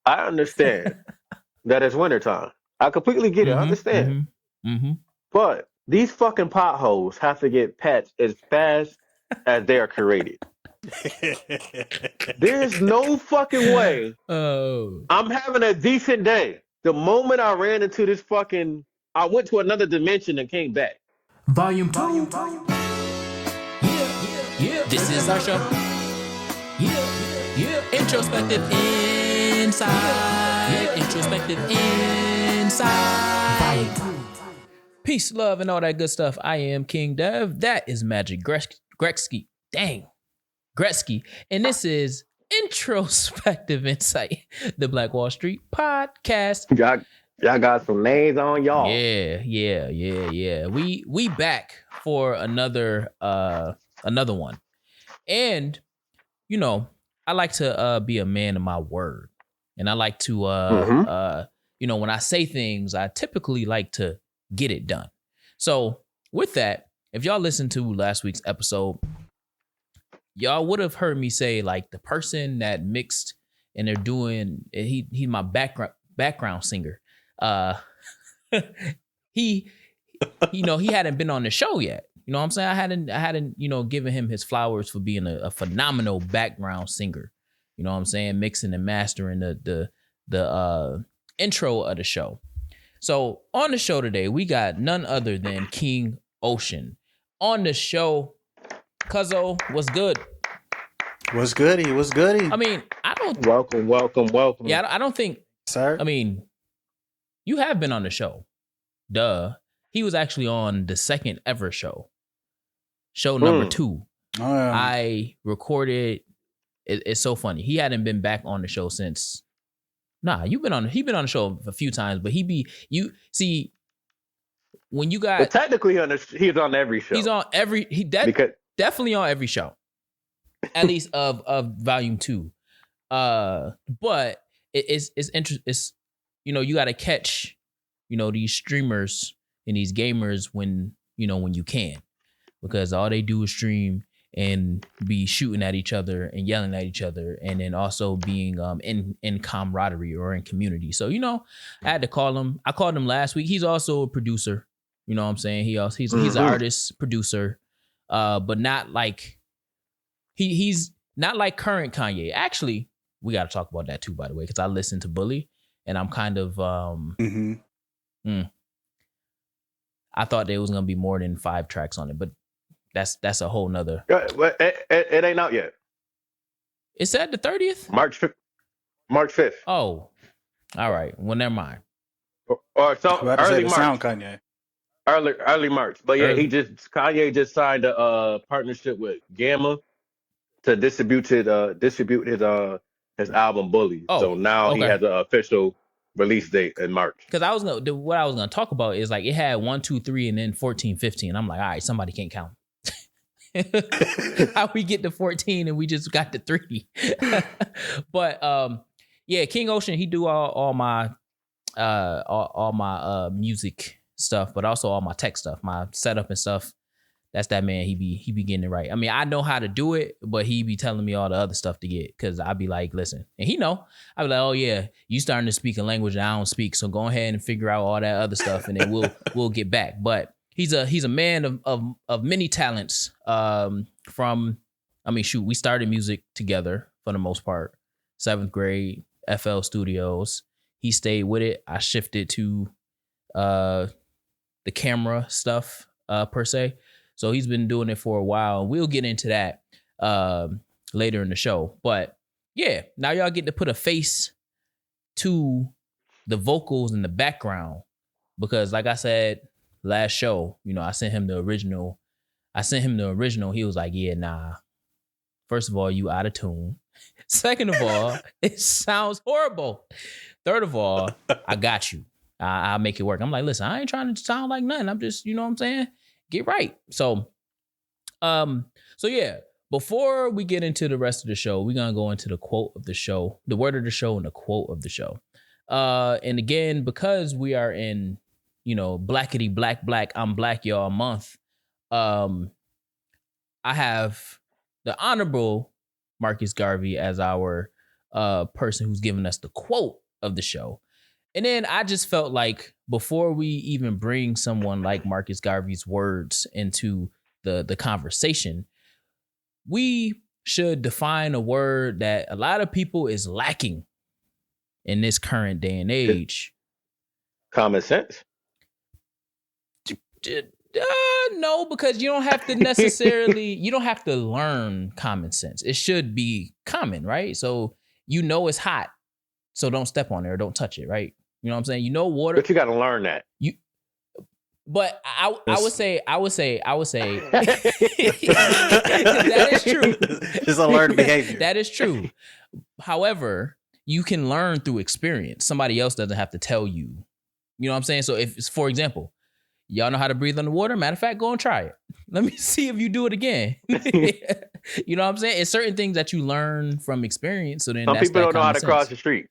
I understand that it's wintertime. I completely get it. I Mm-hmm. understand. Mm-hmm. Mm-hmm. But these fucking potholes have to get patched as fast as they are created. There's no fucking way Oh. I'm having a decent day. The moment I ran into this fucking, I went to another dimension and came back. Volume 2. Yeah. This is our show. Yeah. Introspective inside. Introspective inside. Peace, love, and all that good stuff. I am King Dev. That is Magic Gretzky. Dang. Gretzky. And this is Introspective Insight, the Black Wall Street podcast. Y'all got some names on y'all. Yeah. We back for another one. And you know, I like to be a man of my word. And I like to when I say things, I typically like to get it done. So with that, if y'all listened to last week's episode, y'all would have heard me say like the person that mixed and they're doing he's my background singer. He hadn't been on the show yet. You know what I'm saying? I hadn't given him his flowers for being a phenomenal background singer. You know what I'm saying? Mixing and mastering the intro of the show. So on the show today, we got none other than King Oseaun on the show. Cuzzo, what's good? What's goody? I mean, I don't. Welcome. Yeah, I don't think. Sir? I mean, you have been on the show. Duh. He was actually on the second ever show number 2. Oh, yeah. I recorded. It's so funny. He hadn't been back on the show since. Nah, he been on the show a few times, but when you got. But technically, he's on every show. He's on every. Definitely on every show, at least of volume 2. But it's interesting. It's you got to catch these streamers and these gamers when you can, because all they do is stream and be shooting at each other and yelling at each other, and then also being in camaraderie or in community. So I had to call him. I called him last week. He's also a producer. You know what I'm saying? He's an artist, producer, but not like he's not like current Kanye. Actually, we got to talk about that too, by the way, because I listened to Bully and I'm kind of I thought there was gonna be more than 5 tracks on it, but that's a whole nother. It ain't out yet. It said the 30th? March 5th. Oh, all right. Well, never mind. Or so early March. Sound Kanye. Early March. But yeah, Kanye just signed a partnership with Gamma to distribute his album Bully. Oh, so now he has an official release date in March. Because what I was gonna talk about is like it had 1, 2, 3, and then 14, 15. I'm like, all right, somebody can't count. How we get to 14 and we just got to 3. But yeah, King Oseaun, he do all my music stuff, but also all my tech stuff, my setup and stuff. That's that man. He be getting it right. I mean, I know how to do it, but he be telling me all the other stuff to get, because I be like, listen, and he know. I be like, oh yeah, you starting to speak a language that I don't speak, so go ahead and figure out all that other stuff, and then we'll get back. But he's a man of many talents. We started music together for the most part. 7th grade, FL Studios. He stayed with it. I shifted to the camera stuff per se. So he's been doing it for a while, and we'll get into that later in the show. But yeah, now y'all get to put a face to the vocals in the background, because like I said last show, I sent him the original. He was like, yeah, nah. First of all, you out of tune. Second of all, it sounds horrible. Third of all, I got you. I'll make it work. I'm like, listen, I ain't trying to sound like nothing. I'm just, you know what I'm saying? Get right. So yeah, before we get into the rest of the show, we're going to go into the quote of the show, the word of the show, and the quote of the show. And again, because we are in, blackity black, I'm black, y'all month. I have the Honorable Marcus Garvey as our person who's giving us the quote of the show. And then I just felt like before we even bring someone like Marcus Garvey's words into the conversation, we should define a word that a lot of people is lacking in this current day and age. Common sense. No, because you don't have to necessarily, you don't have to learn common sense. It should be common, right? So you know it's hot, so don't step on it or don't touch it, right? You know what I'm saying? You know water. But you got to learn that. But I would say that is true. It's a learned behavior. That is true. However, you can learn through experience. Somebody else doesn't have to tell you. You know what I'm saying? So if, for example, y'all know how to breathe underwater, matter of fact, go and try it. Let me see if you do it again. You know what I'm saying? It's certain things that you learn from experience. So then some that's people don't know how to sense. cross the street.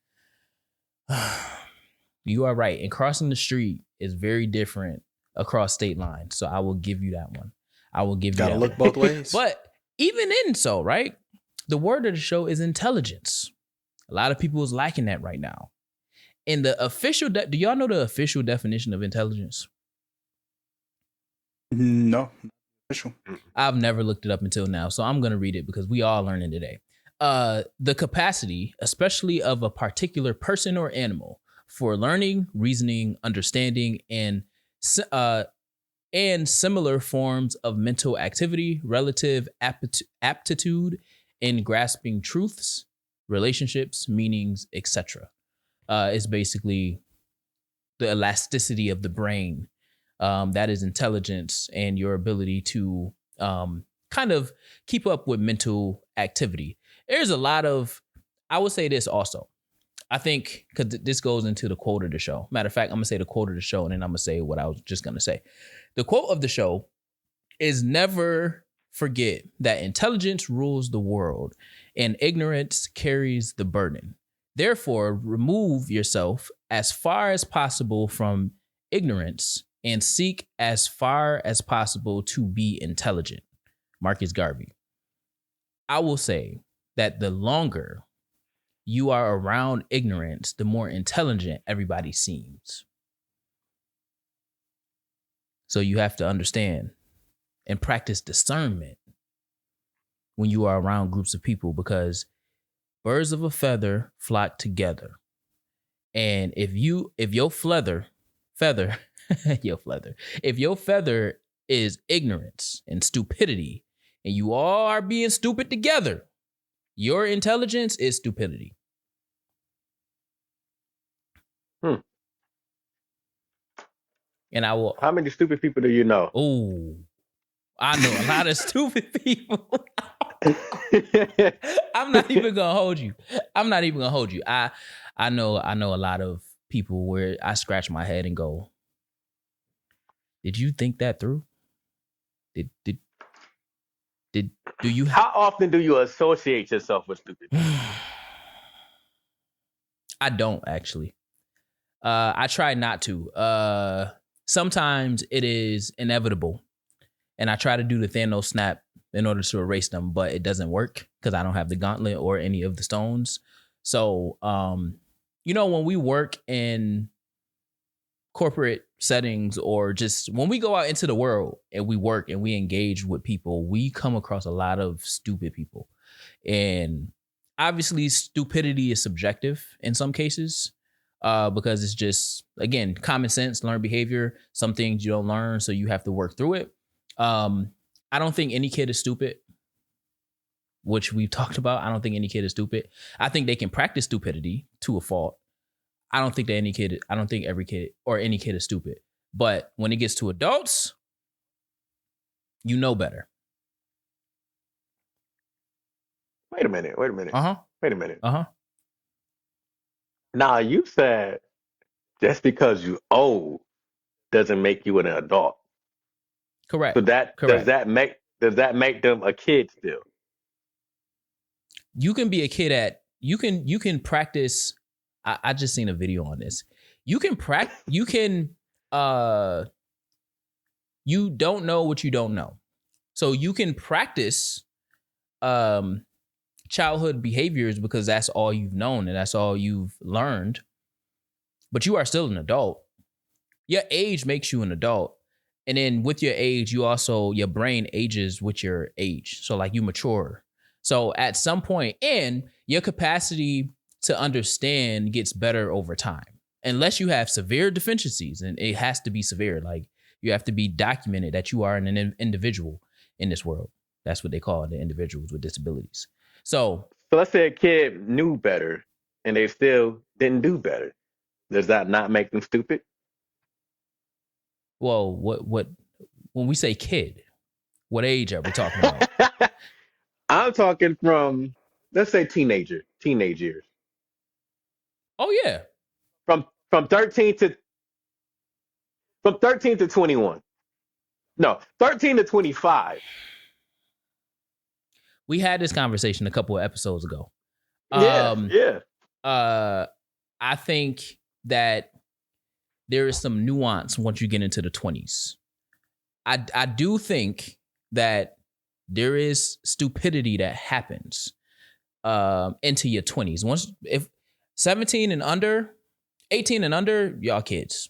You are right. And crossing the street is very different across state lines. So I will give you that one. I will give you that Gotta look one. both ways. But even in so, right? The word of the show is intelligence. A lot of people is lacking that right now. In the official, do y'all know the official definition of intelligence? No. Official. I've never looked it up until now, so I'm going to read it because we all learning today. The capacity, especially of a particular person or animal, for learning, reasoning, understanding, and similar forms of mental activity, relative aptitude in grasping truths, relationships, meanings, etc. Is basically the elasticity of the brain. That is intelligence and your ability to kind of keep up with mental activity. There's a lot of, I would say this also. I think, because this goes into the quote of the show. Matter of fact, I'm going to say the quote of the show, and then I'm going to say what I was just going to say. The quote of the show is never forget that intelligence rules the world and ignorance carries the burden. Therefore, remove yourself as far as possible from ignorance and seek as far as possible to be intelligent. Marcus Garvey. I will say that the longer you are around ignorance, the more intelligent everybody seems. So you have to understand and practice discernment when you are around groups of people, because birds of a feather flock together. And if your feather is ignorance and stupidity, and you all are being stupid together, your intelligence is stupidity. And I will. How many stupid people do you know? Oh, I know a lot of stupid people. I'm not even gonna hold you. I know a lot of people where I scratch my head and go, "Did you think that through? Do you? How often do you associate yourself with stupid people? I don't actually. I try not to. Sometimes it is inevitable, and I try to do the Thanos snap in order to erase them, but it doesn't work because I don't have the gauntlet or any of the stones. So, when we work in corporate settings or just when we go out into the world and we work and we engage with people, we come across a lot of stupid people. And obviously stupidity is subjective in some cases, because it's just, again, common sense, learned behavior. Some things you don't learn, so you have to work through it. I don't think any kid is stupid, which we've talked about. I don't think any kid is stupid. I think they can practice stupidity to a fault. I don't think every kid or any kid is stupid. But when it gets to adults, you know better. Wait a minute. Uh-huh. Wait a minute. Uh-huh. Now, you said just because you old doesn't make you an adult. Correct. So does that make them a kid still? You can be a kid you can practice. I just seen a video on this. You don't know what you don't know. So you can practice childhood behaviors because that's all you've known and that's all you've learned. But you are still an adult. Your age makes you an adult. And then with your age, your brain ages with your age. So like you mature. So at some point, and your capacity to understand gets better over time. Unless you have severe deficiencies, and it has to be severe. Like you have to be documented that you are an individual in this world. That's what they call the individuals with disabilities. So let's say a kid knew better and they still didn't do better. Does that not make them stupid? well, what when we say kid, what age are we talking about? I'm talking from, let's say, teenage years. Oh yeah. From 13 to 21. No, 13 to 25. We had this conversation a couple of episodes ago. Yeah. I think that there is some nuance once you get into the 20s. I do think that there is stupidity that happens into your 20s. Once if 17 and under, 18 and under, y'all kids.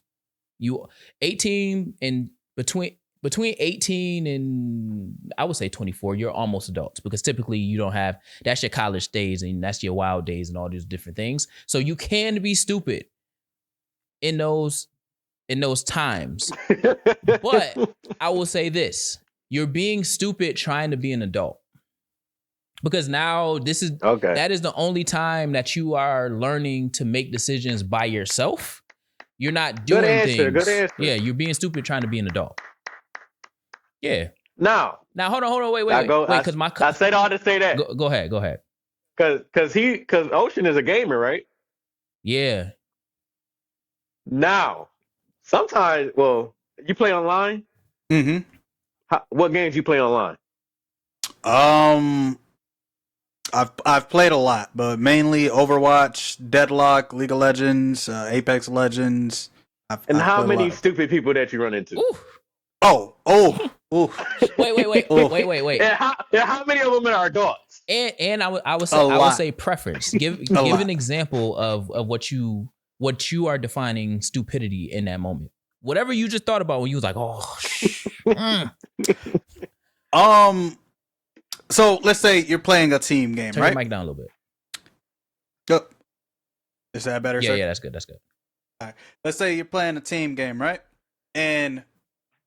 You 18 and between 18 and I would say 24, you're almost adults because typically you don't have, that's your college days and that's your wild days and all these different things. So you can be stupid in those times. But I will say this, you're being stupid trying to be an adult. Because now that is the only time that you are learning to make decisions by yourself. You're not doing things. Good answer. Yeah, you're being stupid trying to be an adult. Yeah. Now hold on, wait. Because I said all to say that. Go ahead. Because Ocean is a gamer, right? Yeah. Now, sometimes, you play online. Mm-hmm. What games you play online? I've played a lot, but mainly Overwatch, Deadlock, League of Legends, Apex Legends. How many stupid people that you run into? Ooh. Oh. Wait. And how many of them are adults? And I would say preference. Give an example of what you are defining stupidity in that moment. Whatever you just thought about when you was like, So let's say you're playing a team game, Turn right? your mic down a little bit. Go. Is that better? Yeah, that's good. All right. Let's say you're playing a team game, right? And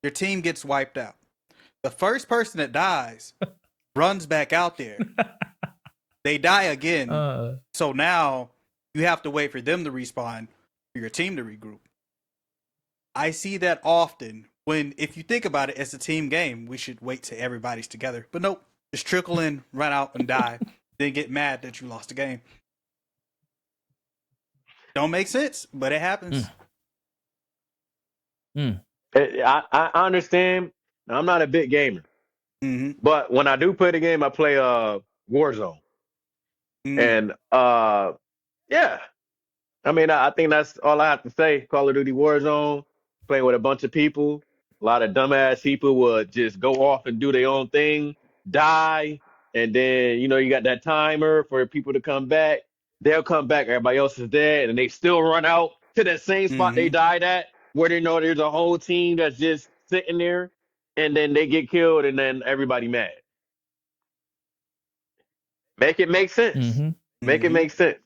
your team gets wiped out. The first person that dies runs back out there. They die again. So now you have to wait for them to respawn for your team to regroup. I see that often if you think about it, as a team game, we should wait till everybody's together. But nope, just trickle in, run out, and die. Then get mad that you lost the game. Don't make sense, but it happens. I understand. I'm not a big gamer, but when I do play the game, I play Warzone, and yeah. I mean, I think that's all I have to say. Call of Duty Warzone, playing with a bunch of people. A lot of dumbass people would just go off and do their own thing, die, and then, you got that timer for people to come back. They'll come back, everybody else is dead, and they still run out to that same spot they died at, where they know there's a whole team that's just sitting there, and then they get killed, and then everybody mad. Make it make sense. Make it make sense.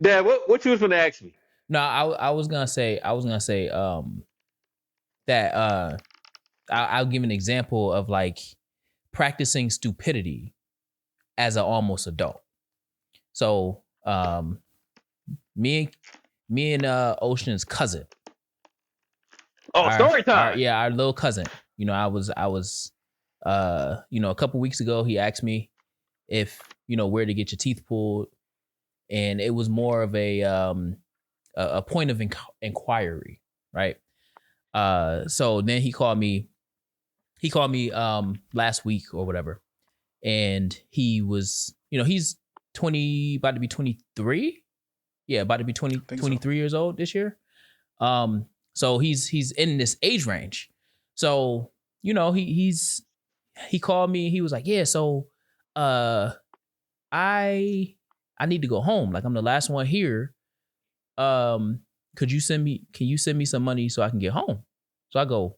Dad, what you was gonna ask me? No, I was gonna say that I'll give an example of like practicing stupidity as an almost adult. So me and Ocean's cousin. Story time. Our little cousin. I was a couple weeks ago he asked me if where to get your teeth pulled. And it was more of a point of inquiry, right? So then he called me last week or whatever, and he was, he's about to be 23. Yeah, about to be 23 years old this year. So he's in this age range. So he called me. He was like, yeah. So I need to go home. Like, I'm the last one here. Can you send me some money so I can get home? So I go,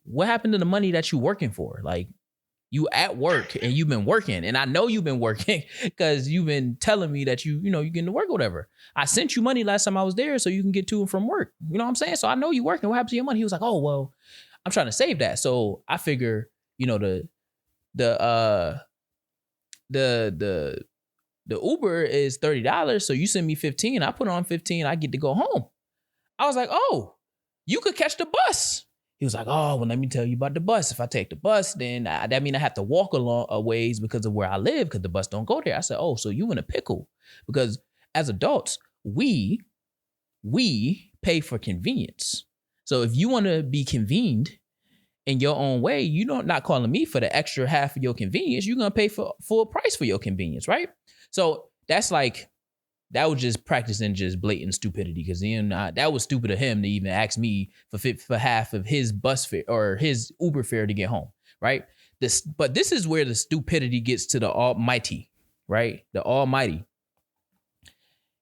what happened to the money that you working for? Like, you at work and you've been working, and I know you've been working because you've been telling me that you getting to work or whatever. I sent you money last time I was there so you can get to and from work. You know what I'm saying? So I know you working. What happened to your money? He was like, oh, well, I'm trying to save that. So I figure, the Uber is $30. So you send me 15, I put on 15, I get to go home. I was like, oh, you could catch the bus. He was like, oh, well, let me tell you about the bus. If I take the bus, then that means I have to walk a ways because of where I live, because the bus don't go there. I said, oh, so you in a pickle. Because as adults, we pay for convenience. So if you want to be convened in your own way, you don't not calling me for the extra half of your convenience. You're going to pay for full price for your convenience, right? So that's like, that was just practicing just blatant stupidity, because then that was stupid of him to even ask me for half of his bus fare or his Uber fare to get home, right? But this is where the stupidity gets to the almighty, right? The almighty.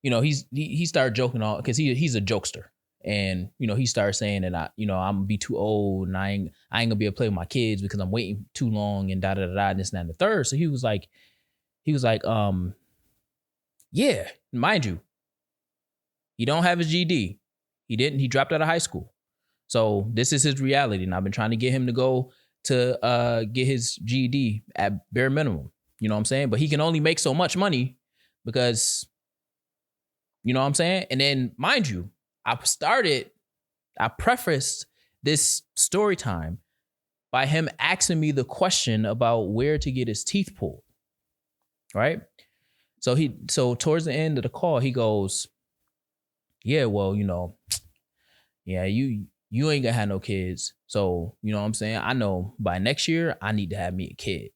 He started joking on, because he's a jokester, and he started saying that I'm gonna be too old and I ain't gonna be able to play with my kids because I'm waiting too long and da da da da and this and that and the third. So he was like, yeah, mind you, he don't have his GED. He dropped out of high school. So this is his reality. And I've been trying to get him to go to get his GED at bare minimum. You know what I'm saying? But he can only make so much money because, you know what I'm saying? And then, mind you, I prefaced this story time by him asking me the question about where to get his teeth pulled. Right? So towards the end of the call, he goes, yeah, well, yeah, you ain't gonna have no kids. So, you know what I'm saying? I know by next year, I need to have me a kid.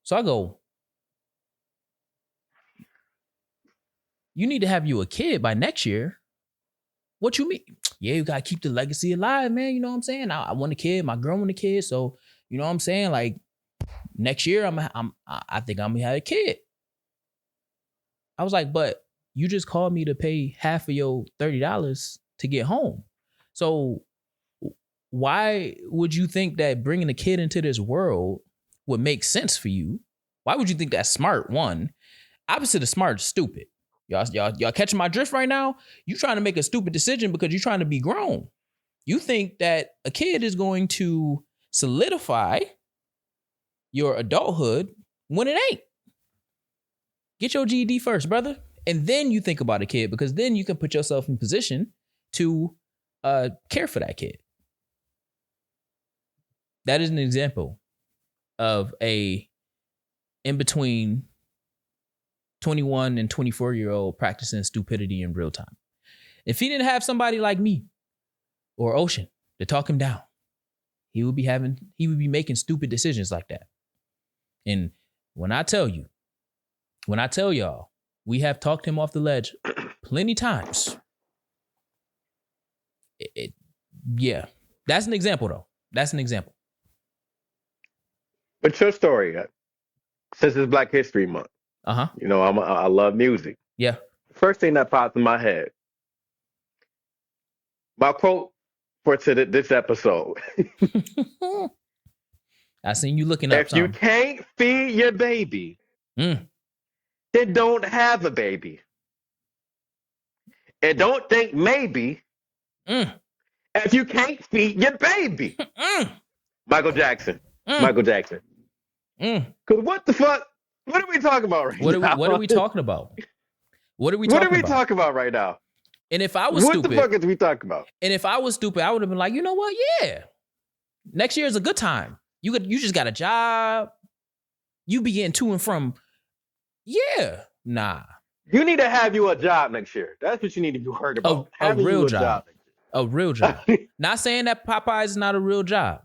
So I go, you need to have you a kid by next year? What you mean? Yeah, you gotta keep the legacy alive, man. You know what I'm saying? I want a kid. My girl want a kid. So, you know what I'm saying? Like, next year, I think I'm gonna have a kid. I was like, but you just called me to pay half of your $30 to get home. So why would you think that bringing a kid into this world would make sense for you? Why would you think that's smart? One, opposite of smart is stupid. Y'all catching my drift right now? You trying to make a stupid decision because you're trying to be grown. You think that a kid is going to solidify your adulthood when it ain't. Get your GED first, brother. And then you think about a kid, because then you can put yourself in position to care for that kid. That is an example of a in between 21 and 24-year-old practicing stupidity in real time. If he didn't have somebody like me or Ocean to talk him down, he would be making stupid decisions like that. And when I tell y'all, we have talked him off the ledge plenty times. Yeah, that's an example though. That's an example. But your story, since it's Black History Month, I love music. Yeah. First thing that popped in my head, my quote for this episode. I seen you looking up if something. You can't feed your baby, then don't have a baby. And don't think maybe if you can't feed your baby. Michael Jackson. Michael Jackson. Because what the fuck? What are we talking about right now? What are we talking about? What are we talking about right now? And if I was stupid. What the fuck is we talking about? And if I was stupid, I would have been like, you know what? Yeah. Next year is a good time. You just got a job. You be getting to and from. Yeah. Nah. You need to have you a job next year. That's what you need to be worried about. A real job. A real job. Not saying that Popeyes is not a real job.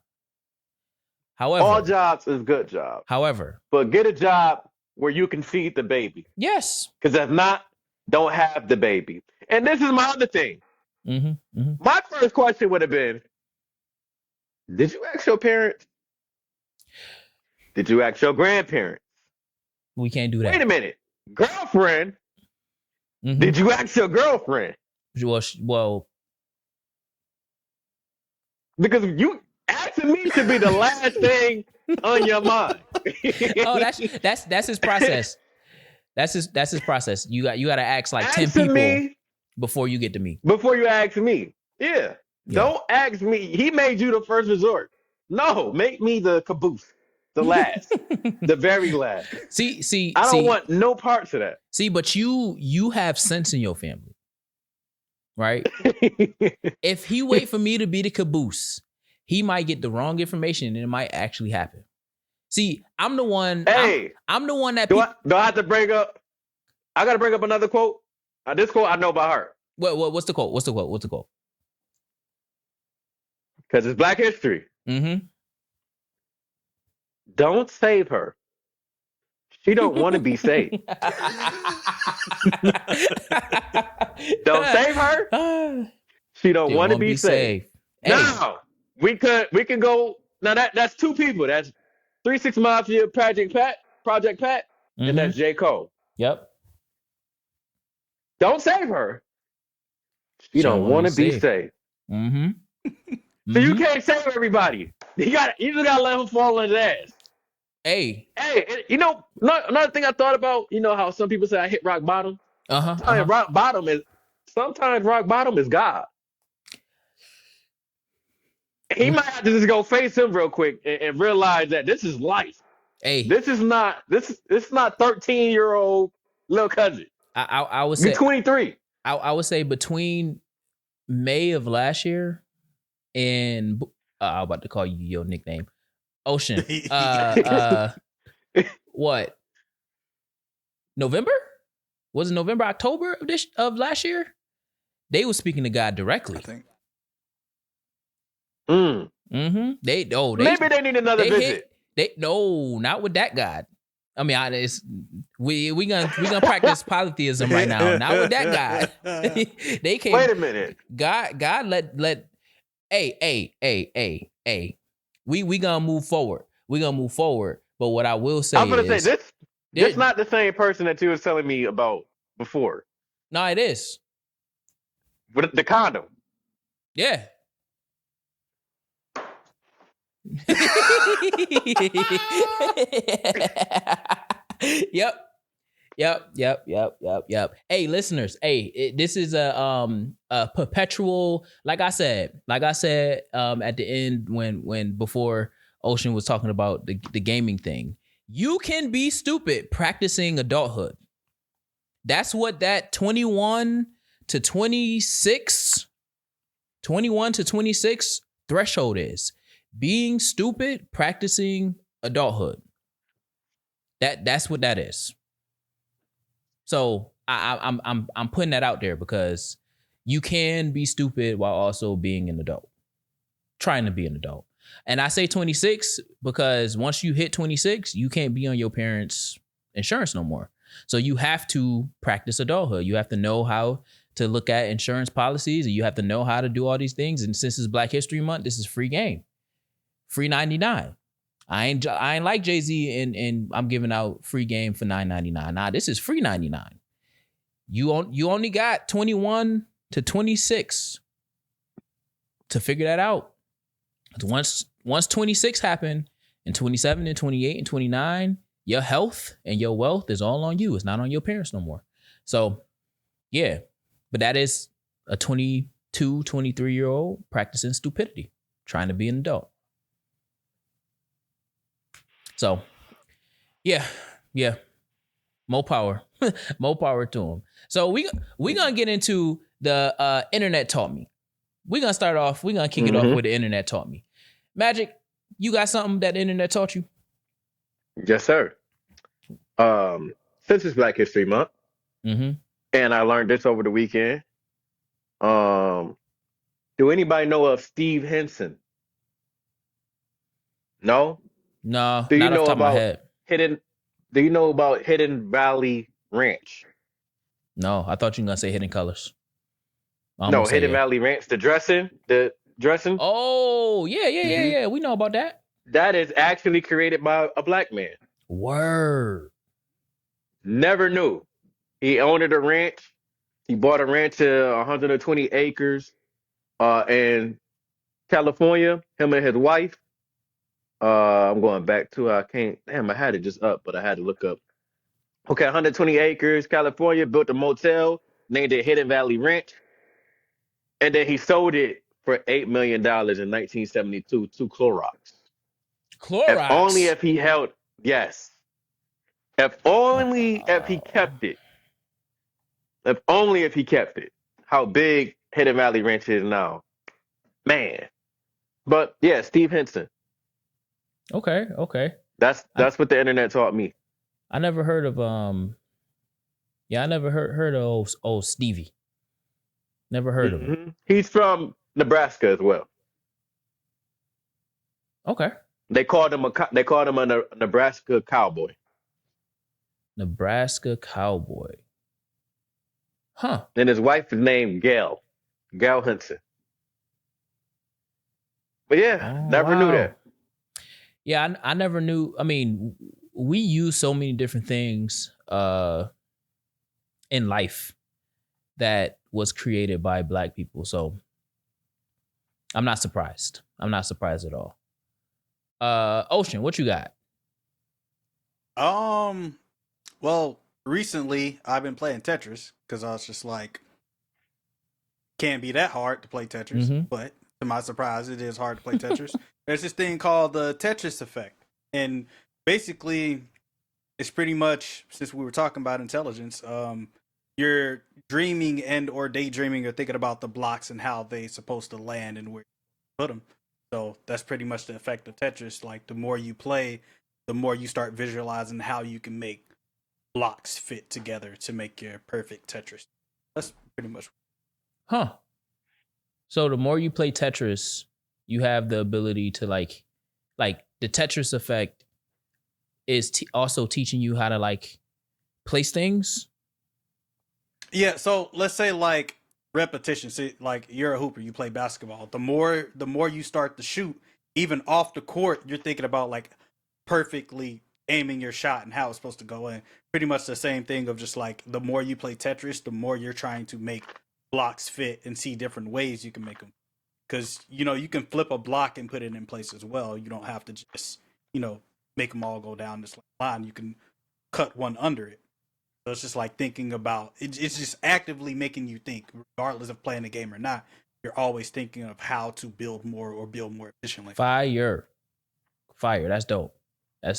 However, all jobs is good jobs. However, but get a job where you can feed the baby. Yes. Because if not, don't have the baby. And this is my other thing. My first question would have been, did you ask your parents? Did you ask your grandparents? We can't do that. Wait a minute. Girlfriend? Mm-hmm. Did you ask your girlfriend? Well, because you asking me should be the last thing on your mind. Oh, that's his process. That's his process. You got to ask like 10 Asking people me before you get to me. before you ask me. Yeah. Don't ask me. He made you the first resort. No, make me the caboose. The last. The very last. See. I don't want no parts of that. See, but you have sense in your family. Right? If he wait for me to be the caboose, he might get the wrong information and it might actually happen. See, I'm the one. Hey, I'm the one that. Do I have to bring up? I got to bring up another quote. This quote I know by heart. What's the quote? What's the quote? Because it's Black History. Mm-hmm. Don't save her. She don't want to be saved. Don't save her. She don't want to be saved. Hey. Now we can go. Now that's two people. That's 3 6 Mafia, Project Pat, mm-hmm. and that's J. Cole. Yep. Don't save her. She don't want to be saved. Mm-hmm. So you can't save everybody. You just gotta let him fall on his ass. Hey, you know, another thing I thought about, you know how some people say I hit rock bottom? Rock bottom sometimes rock bottom is God. He might have to just go face him real quick and realize that this is life. Hey, this is not 13-year-old little cousin. I would say 23. I would say between May of last year and I'm about to call you your nickname, Ocean. What? November? Was it November, October of last year? They were speaking to God directly. I think. Mm-hmm. Maybe they need another visit. No, not with that God. I mean, we gonna practice polytheism right now. Not with that God. They came. Wait a minute. God let. Hey. We gonna move forward. We're gonna move forward. But what I will say I'm gonna say this not the same person that you was telling me about before. No, it is. With the condom. Yeah. Yep. Hey, listeners. Hey, this is a perpetual. Like I said, at the end when before Ocean was talking about the gaming thing. You can be stupid practicing adulthood. That's what that 21 to 26 threshold is. Being stupid, practicing adulthood. That's what that is. So I'm putting that out there because you can be stupid while also being an adult, trying to be an adult. And I say 26 because once you hit 26, you can't be on your parents' insurance no more. So you have to practice adulthood. You have to know how to look at insurance policies, and you have to know how to do all these things. And since it's Black History Month, this is free game. Free 99. I ain't like Jay-Z and I'm giving out free game for $9.99. Nah, this is free 99. You only got 21 to 26 to figure that out. Once 26 happen and 27 and 28 and 29, your health and your wealth is all on you. It's not on your parents no more. So yeah, but that is a 22, 23-year-old practicing stupidity, trying to be an adult. So, yeah, more power to him. So we gonna get into the internet taught me. We're gonna start off. We're gonna kick it off with the internet taught me. Magic, you got something that the internet taught you? Yes, sir. Since it's Black History Month, and I learned this over the weekend. Do anybody know of Steve Henson? No. No, do you not know off the top about of my head. Do you know about Hidden Valley Ranch? No, I thought you were gonna say Hidden Colors. No, Hidden Valley Ranch, the dressing. Oh, yeah. We know about that. That is actually created by a black man. Word. Never knew. He owned a ranch. He bought a ranch of 120 acres in California, him and his wife. I'm going back to I can't damn I had it just up, but I had to look up. Okay, 120 acres, California, built a motel, named it Hidden Valley Ranch, and then he sold it for $8 million in 1972 to Clorox. If only Clorox. if he held yes. If only if he kept it. If only if he kept it. How big Hidden Valley Ranch is now. Man. But yeah, Steve Henson. Okay. Okay. I That's what the internet taught me. I never heard of Yeah, I never heard of old Stevie. Never heard of him. He's from Nebraska as well. Okay. They called him a Nebraska cowboy. Nebraska cowboy. Huh. And his wife is named Gail Henson. But yeah, never knew that. Yeah, I never knew. I mean, we use so many different things in life that was created by black people. So I'm not surprised. I'm not surprised at all. Ocean, what you got? Well, recently I've been playing Tetris because I was just like, can't be that hard to play Tetris. Mm-hmm. But to my surprise, it is hard to play Tetris. There's this thing called the Tetris effect. And basically, it's pretty much, since we were talking about intelligence, you're dreaming and or daydreaming or thinking about the blocks and how they're supposed to land and where you put them. So that's pretty much the effect of Tetris. Like, the more you play, the more you start visualizing how you can make blocks fit together to make your perfect Tetris. That's pretty much. Huh. So the more you play Tetris, you have the ability to like the Tetris effect is also teaching you how to like place things. Yeah. So let's say like repetition. See, like you're a hooper, you play basketball. The more you start to shoot, even off the court, you're thinking about like perfectly aiming your shot and how it's supposed to go in. Pretty much the same thing of just like the more you play Tetris, the more you're trying to make blocks fit and see different ways you can make them. Because, you can flip a block and put it in place as well. You don't have to just, make them all go down this line. You can cut one under it. So it's just like thinking about it. It's just actively making you think, regardless of playing the game or not. You're always thinking of how to build more or build more efficiently. Fire. That's dope. I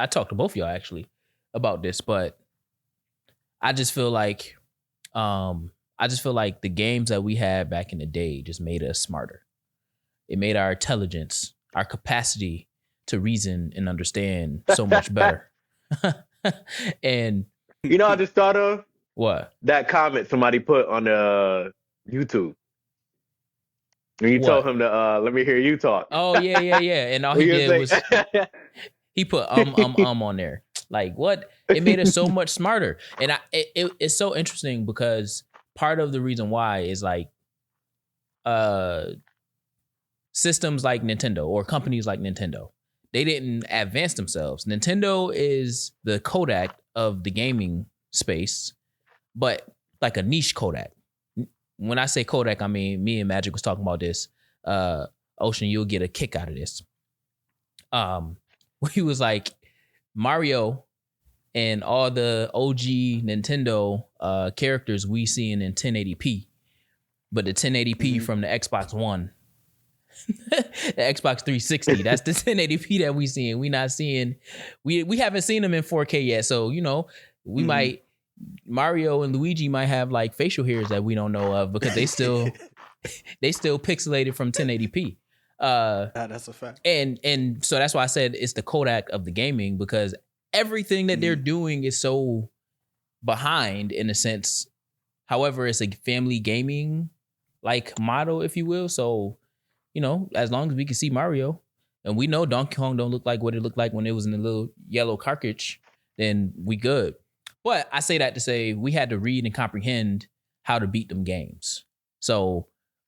talked to both of y'all actually about this, but I just feel like the games that we had back in the day just made us smarter. It made our intelligence, our capacity to reason and understand so much better. And I just thought of what? That comment somebody put on YouTube. And you told him to let me hear you talk. Oh yeah. And all he did was he put on there. Like what? It made us so much smarter. And it's so interesting because part of the reason why is like systems like Nintendo or companies like Nintendo. They didn't advance themselves. Nintendo is the Kodak of the gaming space, but like a niche Kodak. When I say Kodak, I mean, me and Magic was talking about this. Ocean, you'll get a kick out of this. He was like, Mario and all the OG Nintendo characters we seeing in 1080p, but the 1080p from the Xbox One, the Xbox 360, that's the 1080p that we seeing. We not seeing, we haven't seen them in 4K yet. So, we might, Mario and Luigi might have like facial hairs that we don't know of because they still pixelated from 1080p. That's a fact. And so that's why I said it's the Kodak of the gaming, because everything that they're doing is so behind in a sense. However, it's a family gaming like model, if you will. So, as long as we can see Mario and we know Donkey Kong don't look like what it looked like when it was in the little yellow cartridge, then we good. But I say that to say we had to read and comprehend how to beat them games. So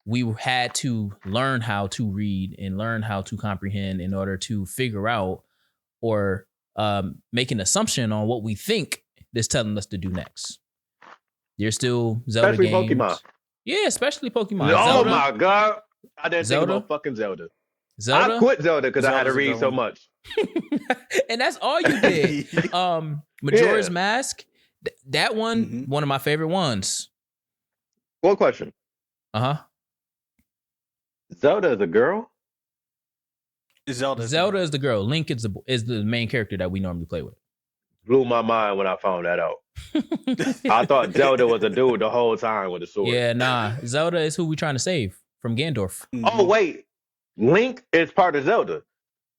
we had to learn how to read and learn how to comprehend in order to figure out or make an assumption on what we think is telling us to do next. There's still Zelda Especially games. Pokemon. Yeah, especially Pokemon. Oh Zelda, my God. I didn't Zelda? think about fucking Zelda. Zelda? I quit Zelda because I had to Zelda's a read good so one. much. And that's all you did. Majora's Yeah. Mask, that one, one of my favorite ones. One question. Uh-huh. Zelda is a girl? Zelda is the girl. Link is the main character that we normally play with. Blew my mind when I found that out. I thought Zelda was a dude the whole time with a sword. Yeah, nah. Zelda is who we trying to save from Gandorf. Oh, wait. Link is part of Zelda.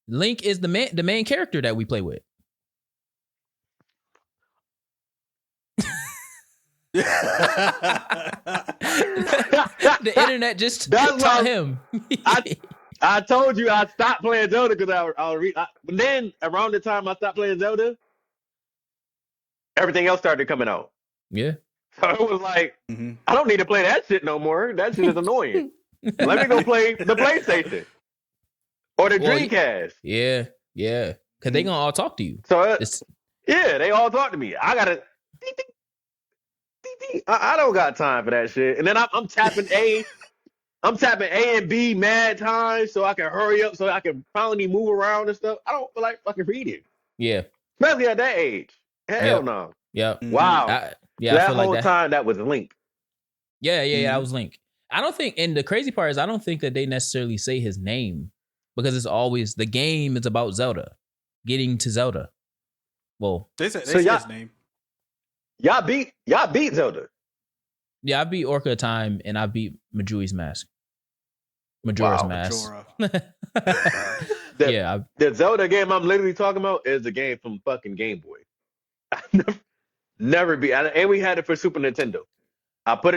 Link is the main character that we play with. The internet just taught him. I told you I stopped playing Zelda because but then around the time I stopped playing Zelda, everything else started coming out. Yeah. So it was like, I don't need to play that shit no more. That shit is annoying. Let me go play the PlayStation or the Dreamcast. Yeah. Because they gonna all talk to you. So yeah, they all talk to me. I gotta. I don't got time for that shit. And then I'm tapping A. I'm tapping A and B mad times so I can hurry up so I can finally move around and stuff. I don't feel like fucking reading. Yeah. Especially at that age. Hell no. Yeah. Wow. I that feel whole like that. time that was Link. Yeah. That was Link. I don't think, and the crazy part is I don't think that they necessarily say his name because it's always, the game is about Zelda. Getting to Zelda. Well. They say his name. Y'all beat Zelda. Yeah, I beat Orca of Time and I beat Majora's Mask. Majora's Mask. The Zelda game I'm literally talking about is the game from fucking Game Boy. I never beat, and we had it for Super Nintendo. I put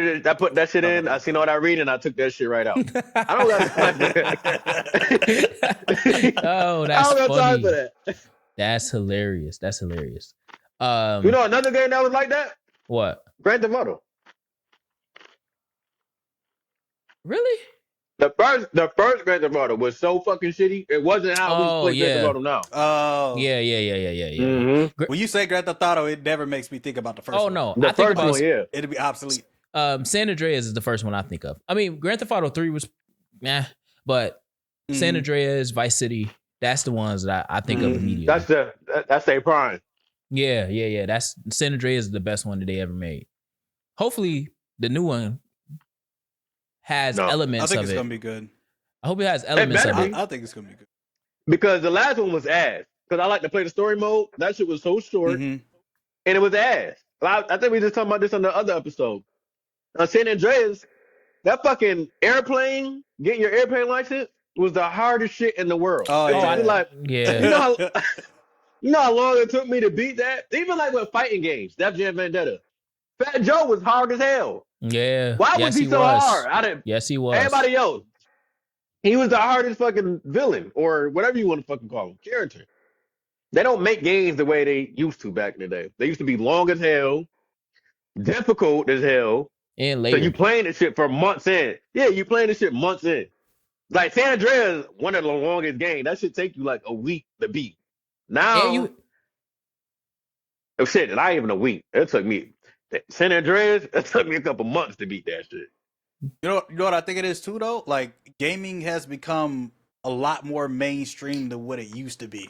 that shit in. I seen all that reading. I took that shit right out. I don't got time for that. Oh, that's I don't got time funny. for that. That's hilarious. You know another game that was like that? What? Grand Theft Auto. Really? The first Grand Theft Auto was so fucking shitty. It wasn't how we play Grand Theft Auto now. Oh. Yeah. Mm-hmm. When you say Grand Theft Auto, it never makes me think about the first one. Oh, no. The I think first about one, yeah. It'd be obsolete. San Andreas is the first one I think of. I mean, Grand Theft Auto 3 was, but San Andreas, Vice City, that's the ones that I think of immediately. That's their prime. Yeah. That's San Andreas is the best one that they ever made. Hopefully, the new one has elements of it. I think it's gonna be good. I hope it has elements of it. I think it's gonna be good because the last one was ass. Because I like to play the story mode. That shit was so short, and it was ass. I think we just talked about this on the other episode. San Andreas, that fucking airplane, getting your airplane license was the hardest shit in the world. Oh yeah. You know how long it took me to beat that? Even like with fighting games, Def Jam Vendetta. Fat Joe was hard as hell. Yeah. Why was he so hard? Yes, he was. Everybody else. He was the hardest fucking villain or whatever you want to fucking call him, character. They don't make games the way they used to back in the day. They used to be long as hell, difficult as hell. And later. So you playing this shit for months in. Yeah, you playing this shit months in. Like San Andreas, one of the longest games. That should take you like a week to beat. Now, not even a week. It took me San Andreas. It took me a couple months to beat that shit. You know what I think it is too though? Like gaming has become a lot more mainstream than what it used to be.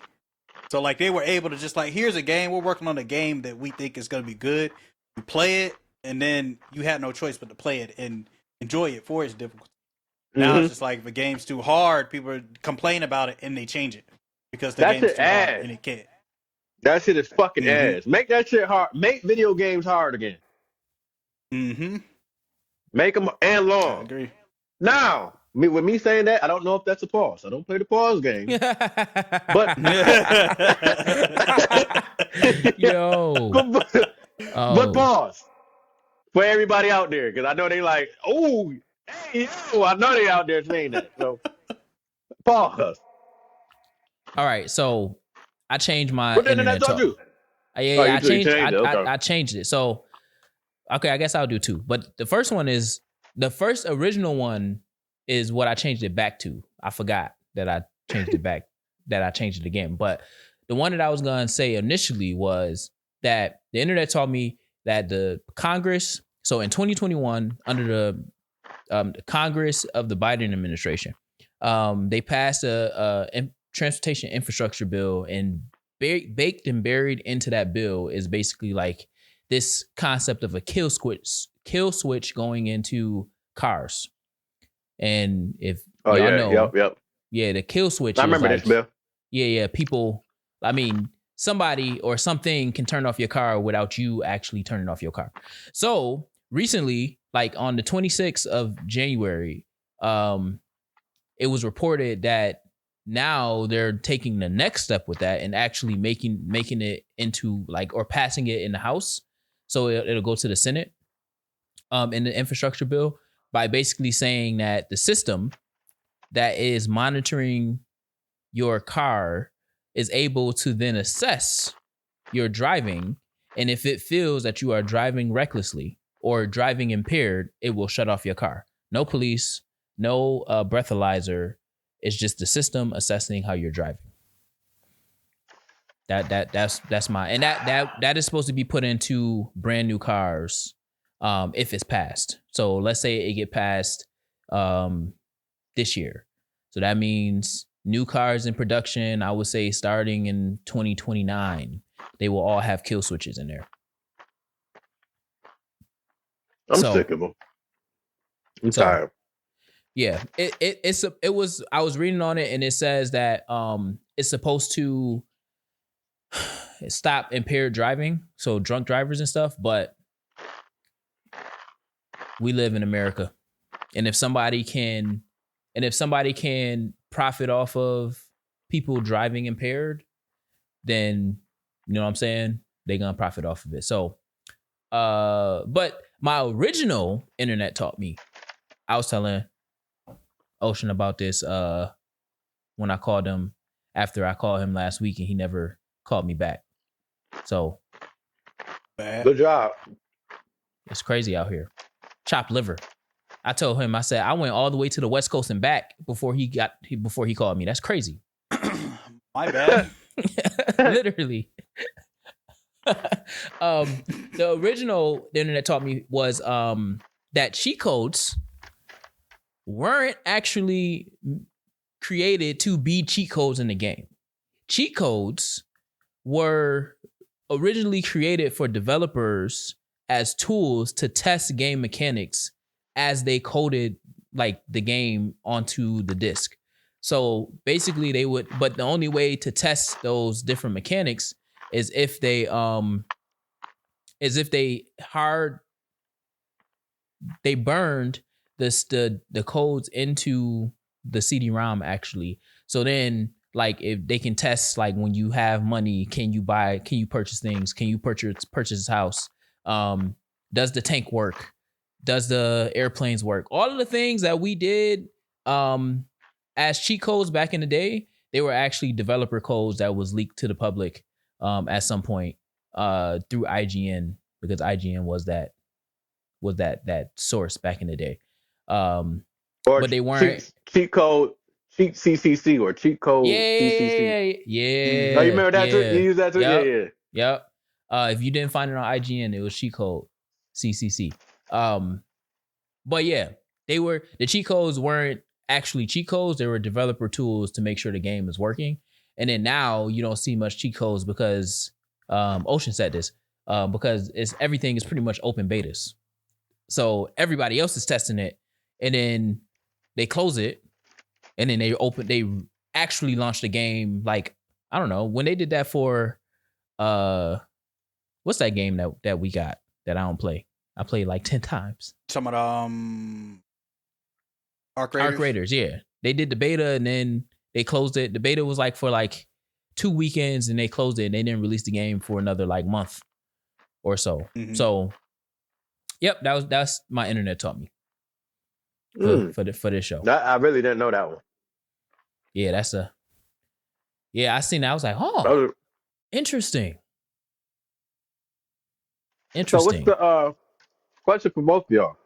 So like they were able to just like, here's a game, we're working on a game that we think is gonna be good. You play it, and then you had no choice but to play it and enjoy it for its difficulty. Now it's just like if a game's too hard, people complain about it and they change it because the game's too hard and it can't. That shit is fucking ass. Make that shit hard. Make video games hard again. Make them and long. I agree. Now, with me saying that, I don't know if that's a pause. I don't play the pause game. But but pause for everybody out there because I know they like, oh, hey, yo, I know they out there saying that. So pause. All right, so I changed my What the internet internet told talk. you? I changed it. So okay, I guess I'll do two. But the first one is the first original one is what I changed it back to. I forgot that I changed it back, that I changed it again. But the one that I was going to say initially was that the internet taught me that the Congress, so in 2021, under the Congress of the Biden administration, they passed a transportation infrastructure bill, and baked and buried into that bill is basically like this concept of a kill switch going into cars. And if y'all know, the kill switch. I remember this bill. Yeah. People, I mean, somebody or something can turn off your car without you actually turning off your car. So recently, like on the 26th of January, it was reported that now they're taking the next step with that and actually making it into like, or passing it in the House. So it'll go to the Senate in the infrastructure bill, by basically saying that the system that is monitoring your car is able to then assess your driving. And if it feels that you are driving recklessly or driving impaired, it will shut off your car. No police, no breathalyzer. It's just the system assessing how you're driving. That's my, and that is supposed to be put into brand new cars if it's passed. So let's say it get passed this year. So that means new cars in production, I would say starting in 2029, they will all have kill switches in there. I'm sick of them. I'm tired. Yeah, I was reading on it, and it says that it's supposed to stop impaired driving, so drunk drivers and stuff, but we live in America. And if somebody can profit off of people driving impaired, then you know what I'm saying? They're gonna profit off of it. So but my original internet taught me, I was telling Ocean about this when I called him after I called him last week and he never called me back. So good job. It's crazy out here. Chopped liver. I told him, I said, I went all the way to the West Coast and back before he called me. That's crazy. My bad. Literally. The original the internet taught me was that cheat codes weren't actually created to be cheat codes in the game. Cheat codes were originally created for developers as tools to test game mechanics as they coded like the game onto the disc. So basically but the only way to test those different mechanics is if they burned the codes into the CD-ROM actually. So then like if they can test, like when you have money, can you purchase things? Can you purchase this house? Does the tank work? Does the airplanes work? All of the things that we did as cheat codes back in the day, they were actually developer codes that was leaked to the public at some point through IGN, because IGN was that source back in the day. But they weren't cheat code, cheat CCC or cheat code CCC. Yeah. Oh, you remember that too? You use that too? Yep. Yeah. If you didn't find it on IGN, it was cheat code CCC. But yeah, the cheat codes weren't actually cheat codes. They were developer tools to make sure the game is working. And then now you don't see much cheat codes because Ocean said this, because everything is pretty much open betas. So everybody else is testing it, and then they close it, and then they actually launched the game. Like, I don't know when they did that for what's that game that we got that I don't play? I played like 10 times. Some of the Arc Raiders, yeah. They did the beta and then they closed it. The beta was like for like 2 weekends and they closed it and they didn't release the game for another like month or so. Mm-hmm. So, yep, that's my internet taught me for this show. I really didn't know that one. Yeah, I seen that. I was like, oh, interesting. So what's the question for both of y'all?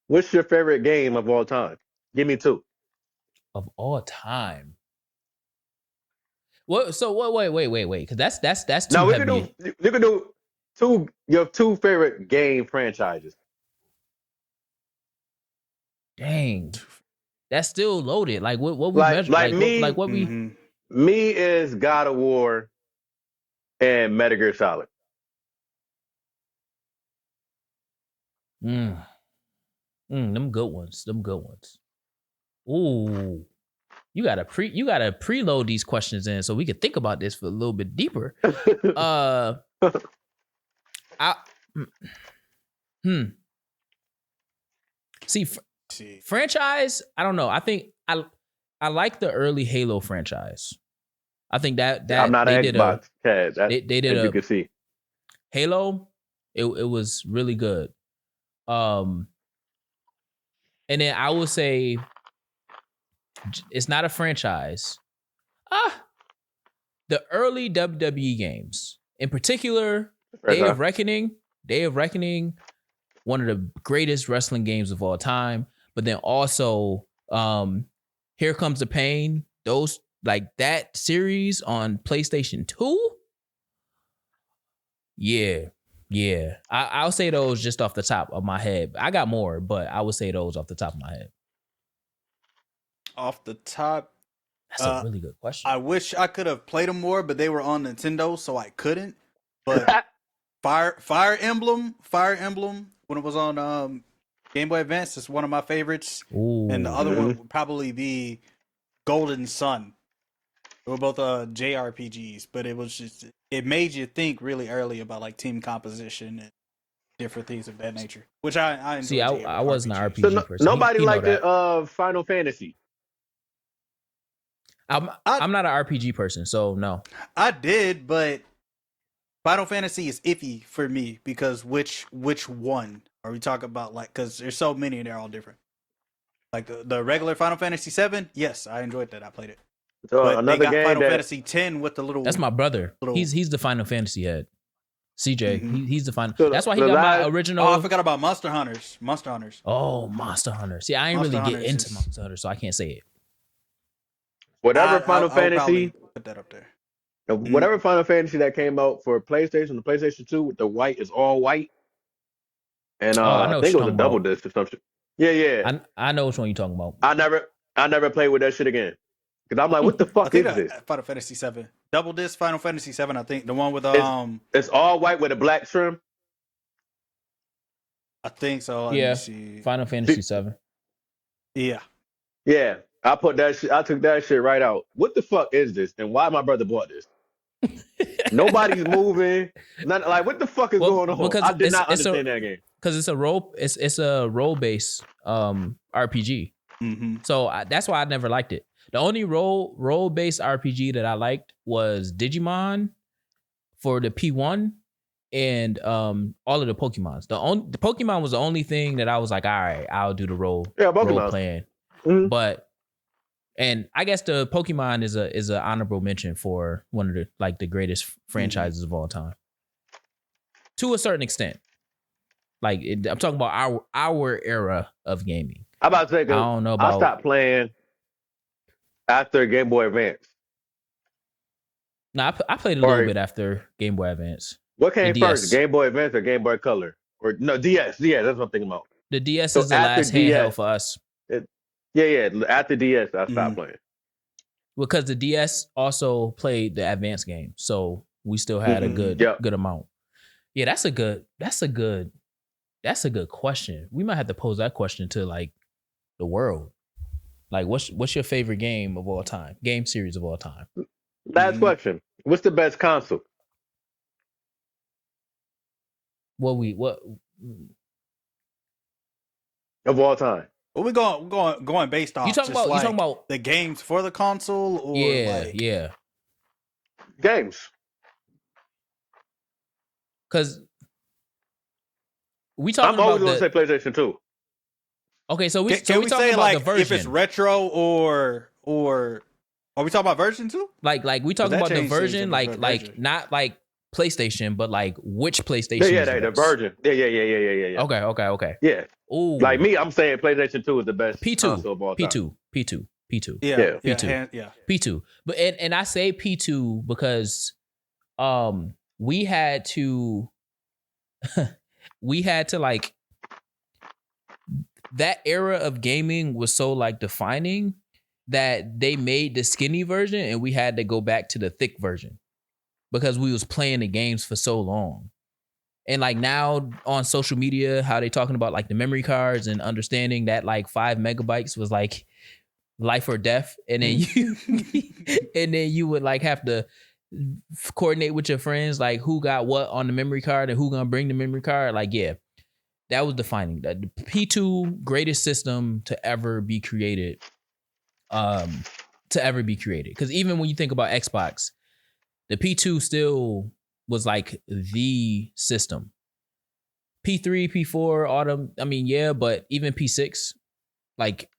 What's your favorite game of all time? Give me 2. of all time. What? So what? Wait. Because that's too Now we heavy. can do your 2 favorite game franchises. Dang, that's still loaded. Like what we measure? Like me, what we? me is God of War and Metal Gear Solid. Them good ones. Ooh, you gotta preload these questions in so we can think about this for a little bit deeper. See, franchise. I don't know. I think I like the early Halo franchise. I think that I'm not they an did Xbox cat. They did as you can see. Halo. It was really good. And then I would say it's not a franchise. The early WWE games, in particular, Day of Reckoning, one of the greatest wrestling games of all time. But then also, Here Comes the Pain. Those like that series on PlayStation 2. Yeah. I'll say those just off the top of my head. I got more, but I would say those off the top of my head. Off the top, that's a really good question. I wish I could have played them more, but they were on Nintendo, so I couldn't. But Fire Emblem, when it was on Game Boy Advance, is one of my favorites. Ooh. And the other one would probably be Golden Sun. They were both JRPGs, but it made you think really early about like team composition and different things of that nature. Which I enjoy. See, I wasn't an RPG person. Nobody liked it. Final Fantasy. I'm not an RPG person, so no. I did, but Final Fantasy is iffy for me because which one are we talking about? Like, because there's so many and they're all different. Like the regular Final Fantasy 7, yes, I enjoyed that. I played it. So but another they got game Final that... Fantasy 10 with the little. That's my brother. He's the Final Fantasy head. CJ, he's the final. So that's why he got my original. Oh, I forgot about Monster Hunters. Oh, Monster Hunter. See, I ain't really get into Monster Hunter, so I can't say it. Whatever Final Fantasy, put that up there. Whatever Final Fantasy that came out for PlayStation, the PlayStation 2 with the white is all white. And I think it was a double disc or something. Yeah. I know which one you're talking about. I never played with that shit again. Because I'm like, what the fuck is this? Final Fantasy 7. Double disc Final Fantasy 7, I think. The one with it's all white with a black trim. I think so. Yeah. Final Fantasy 7. Yeah. Yeah. I took that shit right out. What the fuck is this? And why my brother bought this? Nobody's moving. Like, what the fuck is going on? I did not understand that game. Because it's a role based RPG. Mm-hmm. So that's why I never liked it. The only role based RPG that I liked was Digimon for the P1 and all of the Pokemons. The Pokemon was the only thing that I was like, all right, I'll do the role playing. Mm-hmm. And I guess the Pokemon is an honorable mention for one of the greatest franchises of all time. To a certain extent. Like I'm talking about our era of gaming. I'm about to say, I don't know about. I stopped playing after Game Boy Advance. No, I played a little bit after Game Boy Advance. What came first, Game Boy Advance or Game Boy Color? Or no, DS. Yeah, that's what I'm thinking about. The DS is the last handheld for us. Yeah. After DS, I stopped playing. Because the DS also played the Advance game, so we still had a good amount. Yeah, that's a good question. We might have to pose that question to like the world. Like, what's your favorite game of all time? Game series of all time? Last question. What's the best console? What of all time? Well, we going based off. You talking about the games for the console, or yeah, games? Because we talking. I'm always going to say PlayStation 2. Okay, so we talking say about like the version. If it's retro or are we talking about version too? Like we talking about the version, like not like PlayStation, but like which PlayStation? Yeah, is the the best? version. Yeah. Okay. Yeah. Ooh. Like me, I'm saying PlayStation 2 is the best console of all time. P2. Yeah. P2. But and I say P2 because we had to like, that era of gaming was so like defining that they made the skinny version and we had to go back to the thick version because we was playing the games for so long. And like now on social media, how they talking about like the memory cards and understanding that like 5 megabytes was like life or death. And then you would like have to coordinate with your friends, like who got what on the memory card and who gonna bring the memory card. Like, yeah, that was defining. The P2 greatest system to ever be created. Because even when you think about Xbox, the P2 still was like the system. P3, P4, autumn. I mean, yeah, but even P6, like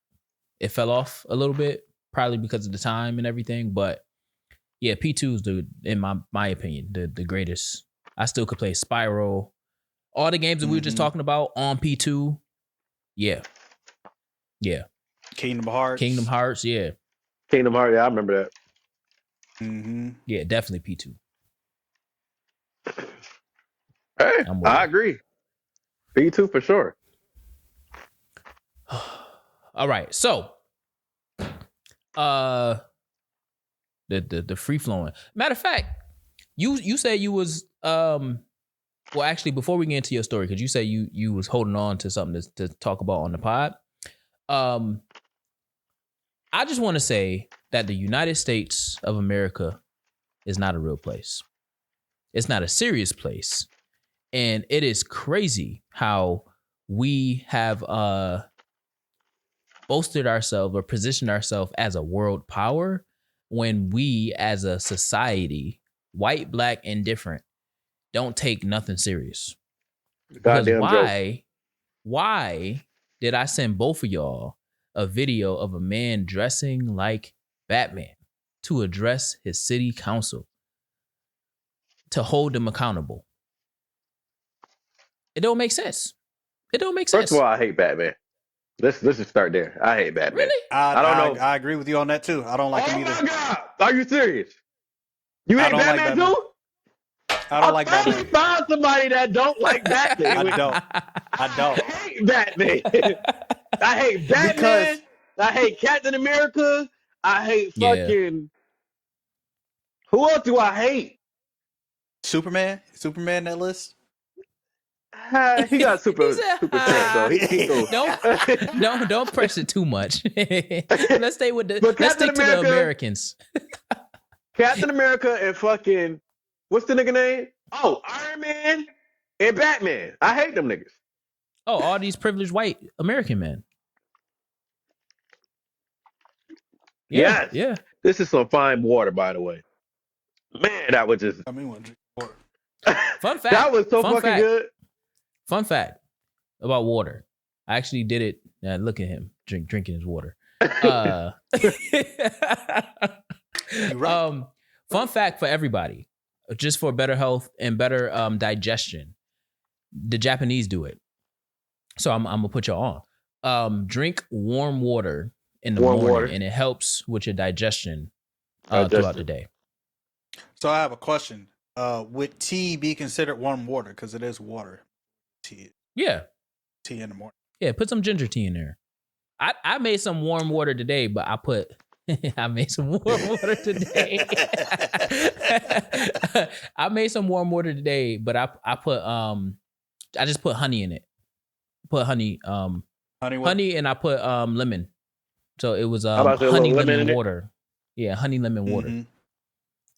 it fell off a little bit, probably because of the time and everything. But yeah, P2 is in my opinion, the greatest. I still could play Spyro. All the games that we were just talking about on P2. Yeah. Kingdom Hearts. Yeah. Kingdom Hearts, yeah, I remember that. Mm-hmm. Yeah, definitely P2. Hey, I agree. P2 for sure. All right, so the free flowing. Matter of fact, you said you was well, actually, before we get into your story, because you say you was holding on to something to talk about on the pod. I just want to say that the United States of America is not a real place. It's not a serious place. And it is crazy how we have boasted ourselves or positioned ourselves as a world power when we as a society, white, black, and different, don't take nothing serious. Because why did I send both of y'all a video of a man dressing like Batman to address his city council to hold them accountable? It don't make sense. First of all, I hate Batman. Let's just start there. I hate Batman. Really? I don't know. I agree with you on that too. I don't like him either. Oh my God. Are you serious? You hate Batman too? I don't like Batman. Find somebody that don't like Batman. I don't. I hate Batman. I hate Batman. I hate Captain America. I hate fucking. Yeah. Who else do I hate? Superman. Superman that list. He got super strength though. He cool. Don't press it too much. Let's stay with let's stick to the Americans. Captain America and fucking what's the nigga name? Oh, Iron Man and Batman. I hate them niggas. Oh, all these privileged white American men. Yeah, yes. Yeah. This is some fine water, by the way. Man, that was just. I mean, want to drink water. Fun fact. That was so fucking good. Fun fact about water. I actually did it. Look at him drinking his water. Right. Fun fact for everybody, just for better health and better digestion. The Japanese do it. So I'm gonna put y'all on. Drink warm water in the morning, and it helps with your digestion throughout the day. So I have a question. Would tea be considered warm water? Because it is water. Tea. Yeah. Tea in the morning. Yeah, put some ginger tea in there. I made some warm water today, but I made some warm water today. I made some warm water today, but I just put honey in it. Put honey, honey, and I put lemon. So it was honey lemon water. Yeah, honey lemon water. Mm-hmm.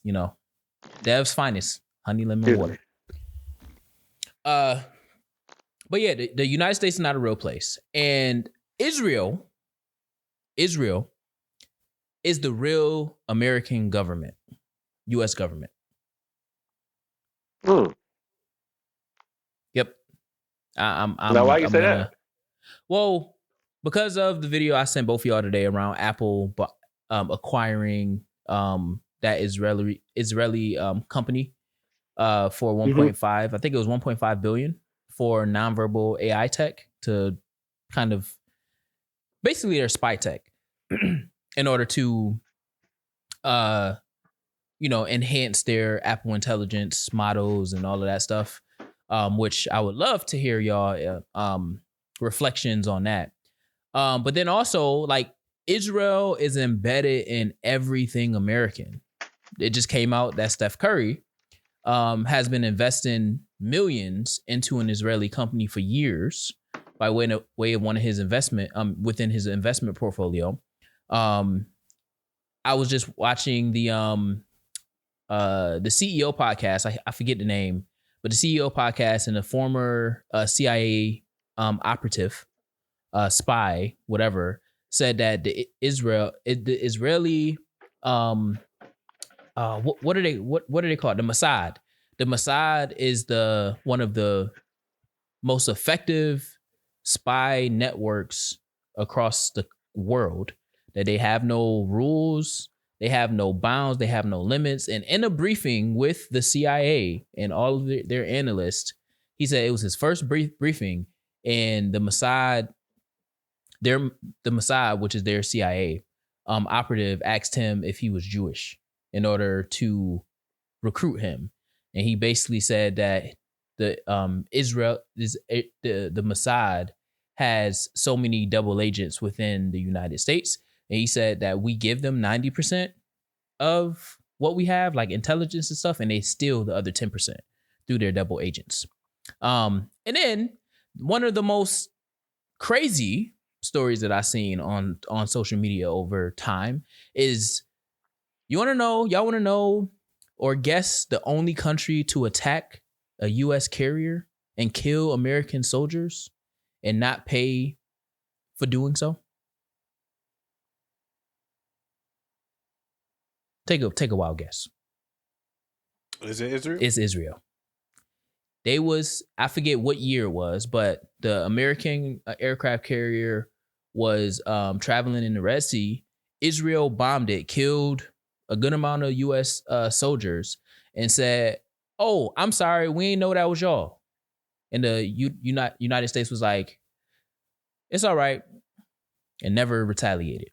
You know, Dev's finest, honey lemon water. But yeah, the United States is not a real place, and Israel is the real American government, U.S. government. Yep. I'm now, why you say that? Well, because of the video I sent both of y'all today around Apple acquiring that Israeli company for 1.5. I think it was 1.5 billion for nonverbal AI tech to kind of basically their spy tech in order to enhance their Apple Intelligence models and all of that stuff, which I would love to hear y'all reflections on that. But then also, like, Israel is embedded in everything American. It just came out that Steph Curry has been investing millions into an Israeli company for years by way of one of his investment within his investment portfolio. I was just watching the CEO podcast. I forget the name, but the CEO podcast and the former CIA operative, spy, whatever, said that the Israeli what are they called? The Mossad. The Mossad is one of the most effective spy networks across the world. That they have no rules, they have no bounds, they have no limits. And in a briefing with the CIA and all of their analysts, he said it was his first briefing, and the Mossad, which is their CIA operative, asked him if he was Jewish in order to recruit him, and he basically said that the Mossad has so many double agents within the United States. And he said that we give them 90% of what we have, like intelligence and stuff, and they steal the other 10% through their double agents. And then one of the most crazy stories that I've seen on social media over time is, y'all want to know or guess the only country to attack a U.S. carrier and kill American soldiers and not pay for doing so? Take a wild guess. Is it Israel? It's Israel. I forget what year it was, but the American aircraft carrier was traveling in the Red Sea. Israel bombed it, killed a good amount of U.S. soldiers, and said, "Oh, I'm sorry, we didn't know that was y'all." And the United States was like, "It's all right," and never retaliated.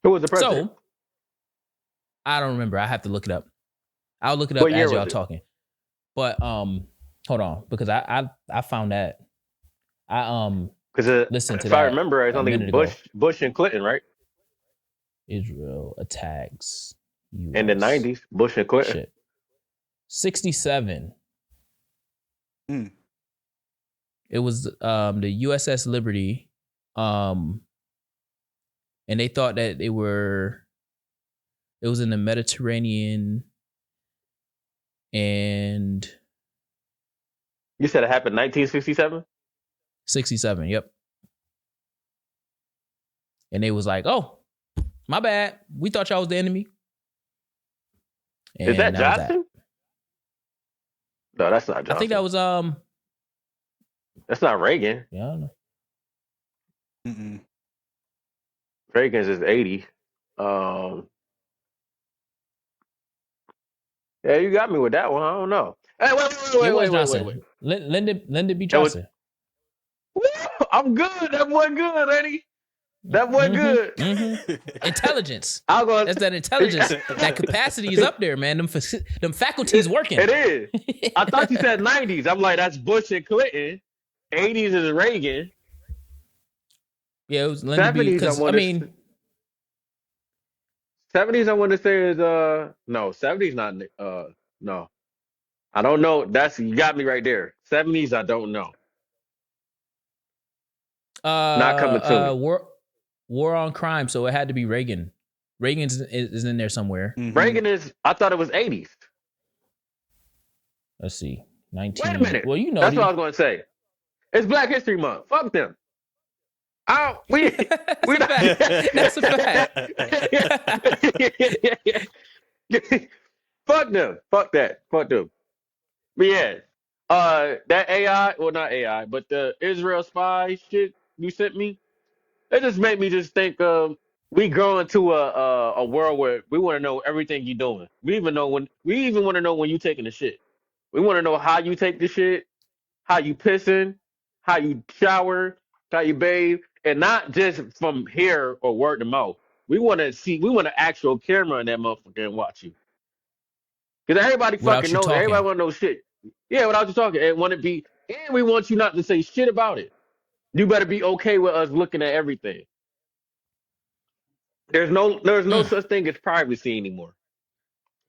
Who was the president? So I don't remember. I have to look it up. I'll look it up as y'all talking. But hold on, because I found that because listen to if that. I remember, it's only Bush and Clinton, right? Israel attacks US. In the 90s, Bush and Clinton. Shit. 67. It was the USS Liberty, and they thought that it was in the Mediterranean, and you said it happened 1967? 67, yep. And they was like, "Oh, my bad. We thought y'all was the enemy." And is that Johnson? No, that's not Johnson. I think that was that's not Reagan. Yeah, I don't know. Reagan's is 80. Yeah, you got me with that one. I don't know. Hey, wait. Lyndon B. Johnson. I'm good. That boy good, Eddie. That boy good. Intelligence. That's that intelligence. That capacity is up there, man. Them faculties working. It is. I thought you said 90s. I'm like, that's Bush and Clinton. 80s is Reagan. Yeah, it was Lyndon B. Because, 70s I want to say is no, 70s not no. I don't know. You got me right there. 70s I don't know. Not coming to me. War on crime, so it had to be Reagan. Reagan is in there somewhere. Reagan is, I thought it was 80s. Let's see. 19. Wait a minute. Well, that's what I was going to say. It's Black History Month. Fuck them. We not. That's a fact. Fuck them. Fuck that. Fuck them. But yeah, that AI, well, not AI, but the Israel spy shit you sent me, it just made me just think we grow into a world where we want to know everything you're doing. We even want to know when you taking the shit. We want to know how you take the shit, how you pissing, how you shower, how you bathe, and not just from here or word to mouth. We want to see. We want an actual camera in that motherfucker and watch you. Because everybody Without fucking you knows. Everybody talking. want to know shit. Yeah, without you talking. And want to be. And we want you not to say shit about it. You better be okay with us looking at everything. There's no Mm. such thing as privacy anymore.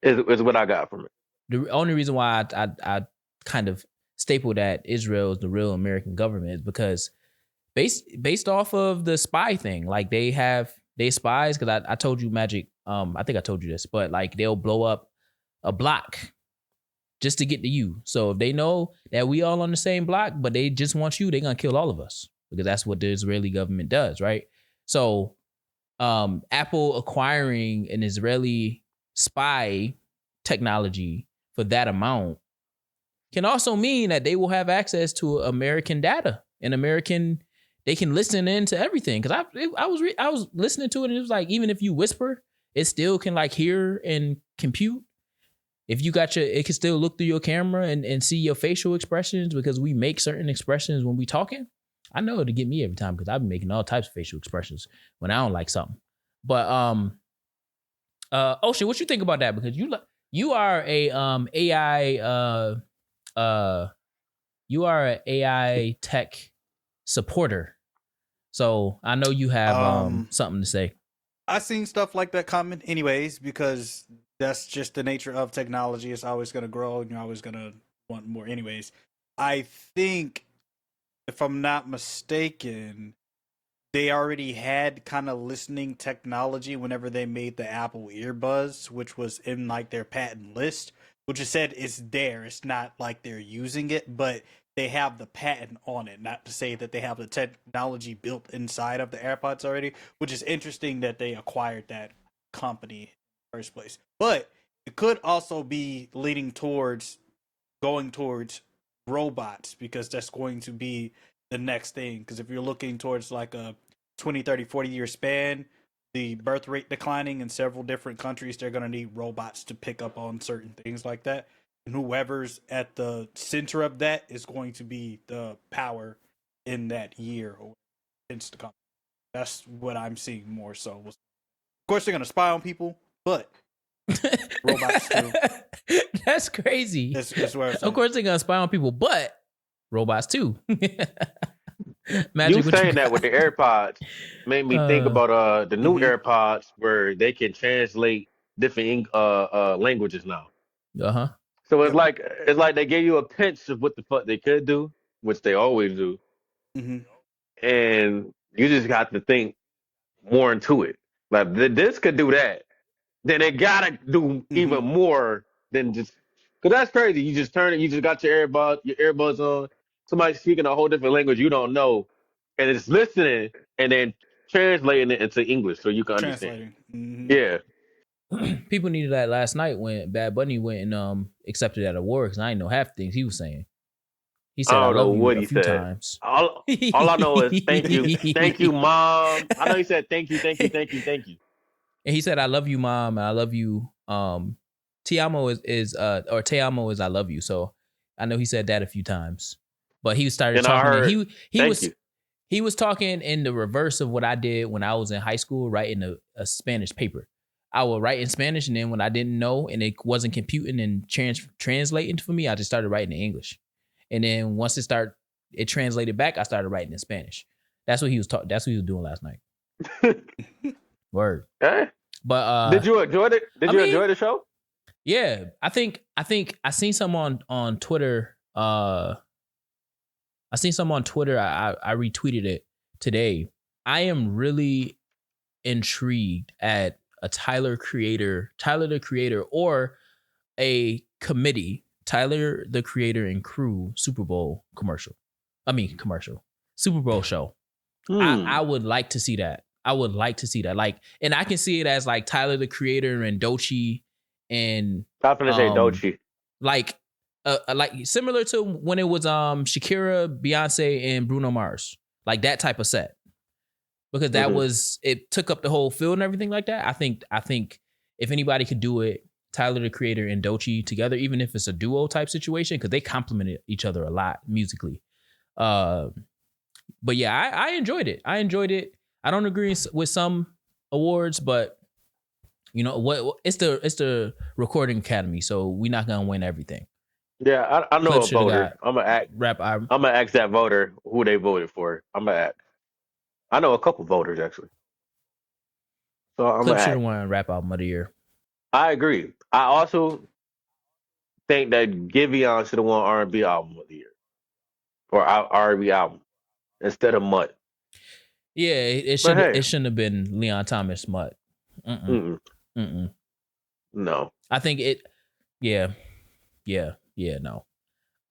Is what I got from it. The only reason why I kind of staple that Israel is the real American government is because based off of the spy thing, like they spies, because I told you Magic, I think I told you this, but like they'll blow up a block just to get to you. So if they know that we all on the same block, but they just want you, they're gonna kill all of us because that's what the Israeli government does, right? So Apple acquiring an Israeli spy technology for that amount can also mean that they will have access to American data and they can listen into everything. Because I was listening to it and it was like, even if you whisper, it still can like hear and compute. If you got it can still look through your camera and see your facial expressions because we make certain expressions when we talking. I know it'll get me every time because I've been making all types of facial expressions when I don't like something. But Ocean, what you think about that? Because you are a AI you are an AI tech supporter. So I know you have something to say. I seen stuff like that coming anyways, because that's just the nature of technology. It's always going to grow and you're always going to want more anyways. I think, if I'm not mistaken, they already had kind of listening technology whenever they made the Apple earbuds, which was in like their patent list, which is said it's there. It's not like they're using it, but they have the patent on it. Not to say that they have the technology built inside of the AirPods already, which is interesting that they acquired that company in the first place. But it could also be leading towards going towards robots, because that's going to be the next thing. Because if you're looking towards like a 20, 30, 40-year span, the birth rate declining in several different countries, they're going to need robots to pick up on certain things like that. And whoever's at the center of that is going to be the power in that year or tends to come. That's what I'm seeing more so. Of course, they're going to spy on people, but robots too. That's crazy. That's where of course, they're gonna spy on people, but robots too. You saying that with the AirPods made me think about the new AirPods where they can translate different languages now. Uh-huh. So it's like they gave you a pinch of what the fuck they could do, which they always do, and you just got to think more into it. Like this could do that, then it gotta do even more than just because that's crazy. You just turn it, you just got your earbuds on, somebody speaking a whole different language you don't know, and it's listening and then translating it into English so you can understand it. Translating. Yeah. People needed that last night when Bad Bunny went and accepted that award because I didn't know half the things he was saying. He I said, "I don't know love you" what a he few said. times. All I know is thank you, mom. I know he said thank you, thank you, thank you, thank you. And he said, "I love you, mom. And I love you." Ti amo is or te amo is I love you. So I know he said that a few times. But he started And I talking. heard thank you. He was talking in the reverse of what I did when I was in high school, writing a Spanish paper. I would write in Spanish, and then when I didn't know and it wasn't computing and translating for me, I just started writing in English. And then once it translated back, I started writing in Spanish. That's what he was That's what he was doing last night. Word. Hey, But did you enjoy it? Did you enjoy the show? Yeah, I think I seen some on Twitter. I seen some on Twitter. I retweeted it today. I am really intrigued at a Tyler the Creator, or a committee, Tyler the Creator and crew Super Bowl Super Bowl show. I would like to see that. I would like to see that. Like, and I can see it as like Tyler the Creator and Doechii and I'm gonna say Doechii. like similar to when it was Shakira, Beyonce, and Bruno Mars, like that type of set, because that was, it took up the whole field and everything like that. I think if anybody could do it, Tyler the Creator and Doechii together, even if it's a duo type situation, because they complemented each other a lot musically. But yeah, I enjoyed it. I don't agree with some awards, but you know what? It's the Recording Academy, so we're not gonna win everything. Yeah, I know Clip a voter. I'm gonna ask that voter who they voted for. I'm gonna ask. I know a couple voters actually. So I'm Clip gonna should ask. have won Rap Album of the Year. I agree. I also think that Giveon should have won R&B album of the year or R&B album instead of Mutt. Yeah, it shouldn't have been Leon Thomas Mutt. No. I think it. Yeah, no.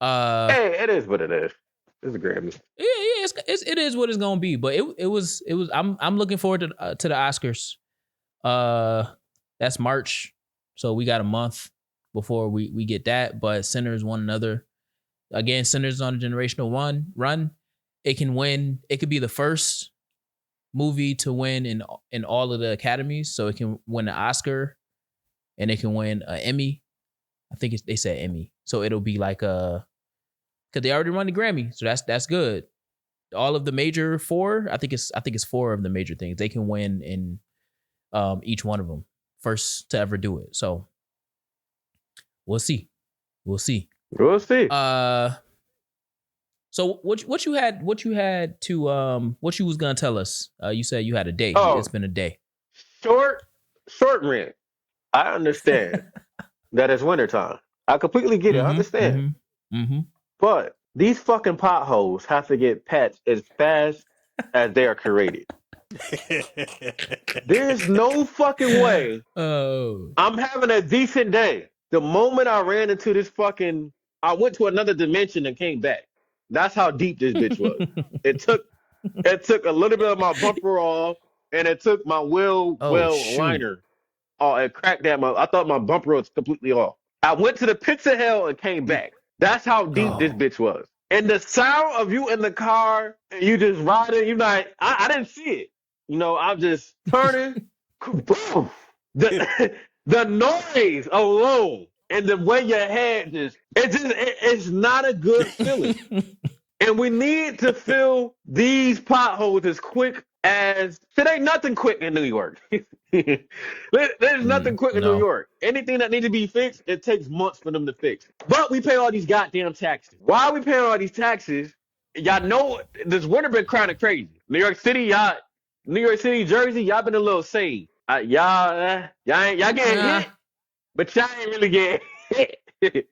Hey, it is what it is. It's a Grammy. Yeah, it is what it's gonna be. But it was. I'm looking forward to the Oscars. That's March, so we got a month before we get that. But Sinners won another. Again, Sinners on a generational run. It can win. It could be the first movie to win in all of the academies. So it can win an Oscar, and it can win an Emmy. I think they said Emmy. So it'll be like because they already won the Grammy, so that's good. All of the major four, I think it's four of the major things they can win in each one of them. First to ever do it. So we'll see. So what you had to what you was gonna tell us? You said you had a day. Oh, it's been a day. Short rant. I understand that it's wintertime. I completely get it. I understand. But these fucking potholes have to get patched as fast as they are created. There's no fucking way. Oh. I'm having a decent day. The moment I ran into this fucking, I went to another dimension and came back. That's how deep this bitch was. It took a little bit of my bumper off, and it took my wheel liner. Oh, it cracked that. I thought my bumper was completely off. I went to the pits of hell and came back. That's how deep this bitch was. And the sound of you in the car, and you just riding, you're like, I didn't see it. You know, I'm just turning. Boom. The noise alone and the way your head it's not a good feeling. And we need to fill these potholes as quick as shit. Ain't nothing quick in New York. There's nothing quick in New York. Anything that needs to be fixed, it takes months for them to fix. But we pay all these goddamn taxes. Why are we paying all these taxes? Y'all know this winter been kind of crazy. New York City, Jersey, y'all been a little saved. Y'all getting hit, but y'all ain't really getting hit.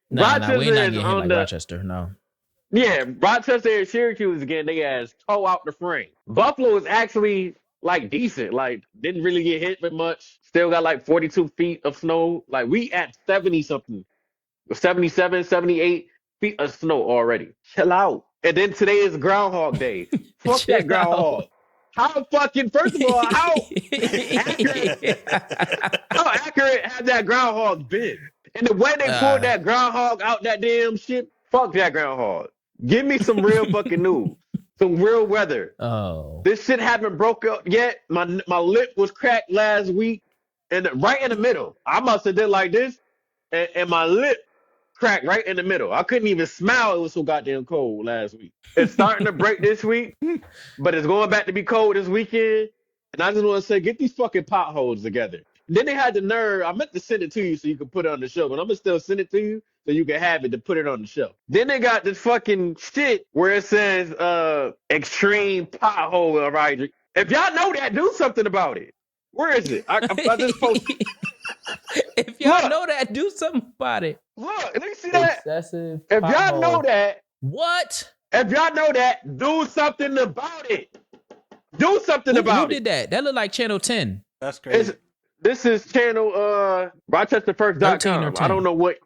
Rochester we ain't not getting hit like Rochester, no. Yeah, Rochester and Syracuse again, they ass toe out the frame. Buffalo is actually like decent, like didn't really get hit with much. Still got like 42 feet of snow. Like we at 70 something, 77, 78 feet of snow already. Chill out. And then today is Groundhog Day. Fuck that groundhog. How fucking, first of all, how accurate has that groundhog been? And the way they pulled that groundhog out that damn shit, fuck that groundhog. Give me some real fucking news. Some real weather. Oh. This shit haven't broke up yet. My lip was cracked last week. And right in the middle. I must have did like this. And my lip cracked right in the middle. I couldn't even smile. It was so goddamn cold last week. It's starting to break this week. But it's going back to be cold this weekend. And I just want to say, get these fucking potholes together. Then they had the nerve. I meant to send it to you so you could put it on the show, but I'm going to still send it to you so you can have it to put it on the show. Then they got this fucking shit where it says extreme pothole advisory. If y'all know that, do something about it. Where is it? I just posted. If y'all know that, do something about it. Look, let me see that. Excessive if y'all know that. What? If y'all know that, do something about it. Do something about it. Who did that? That looked like Channel 10. That's crazy. This is channel RochesterFirst.com. I don't know what.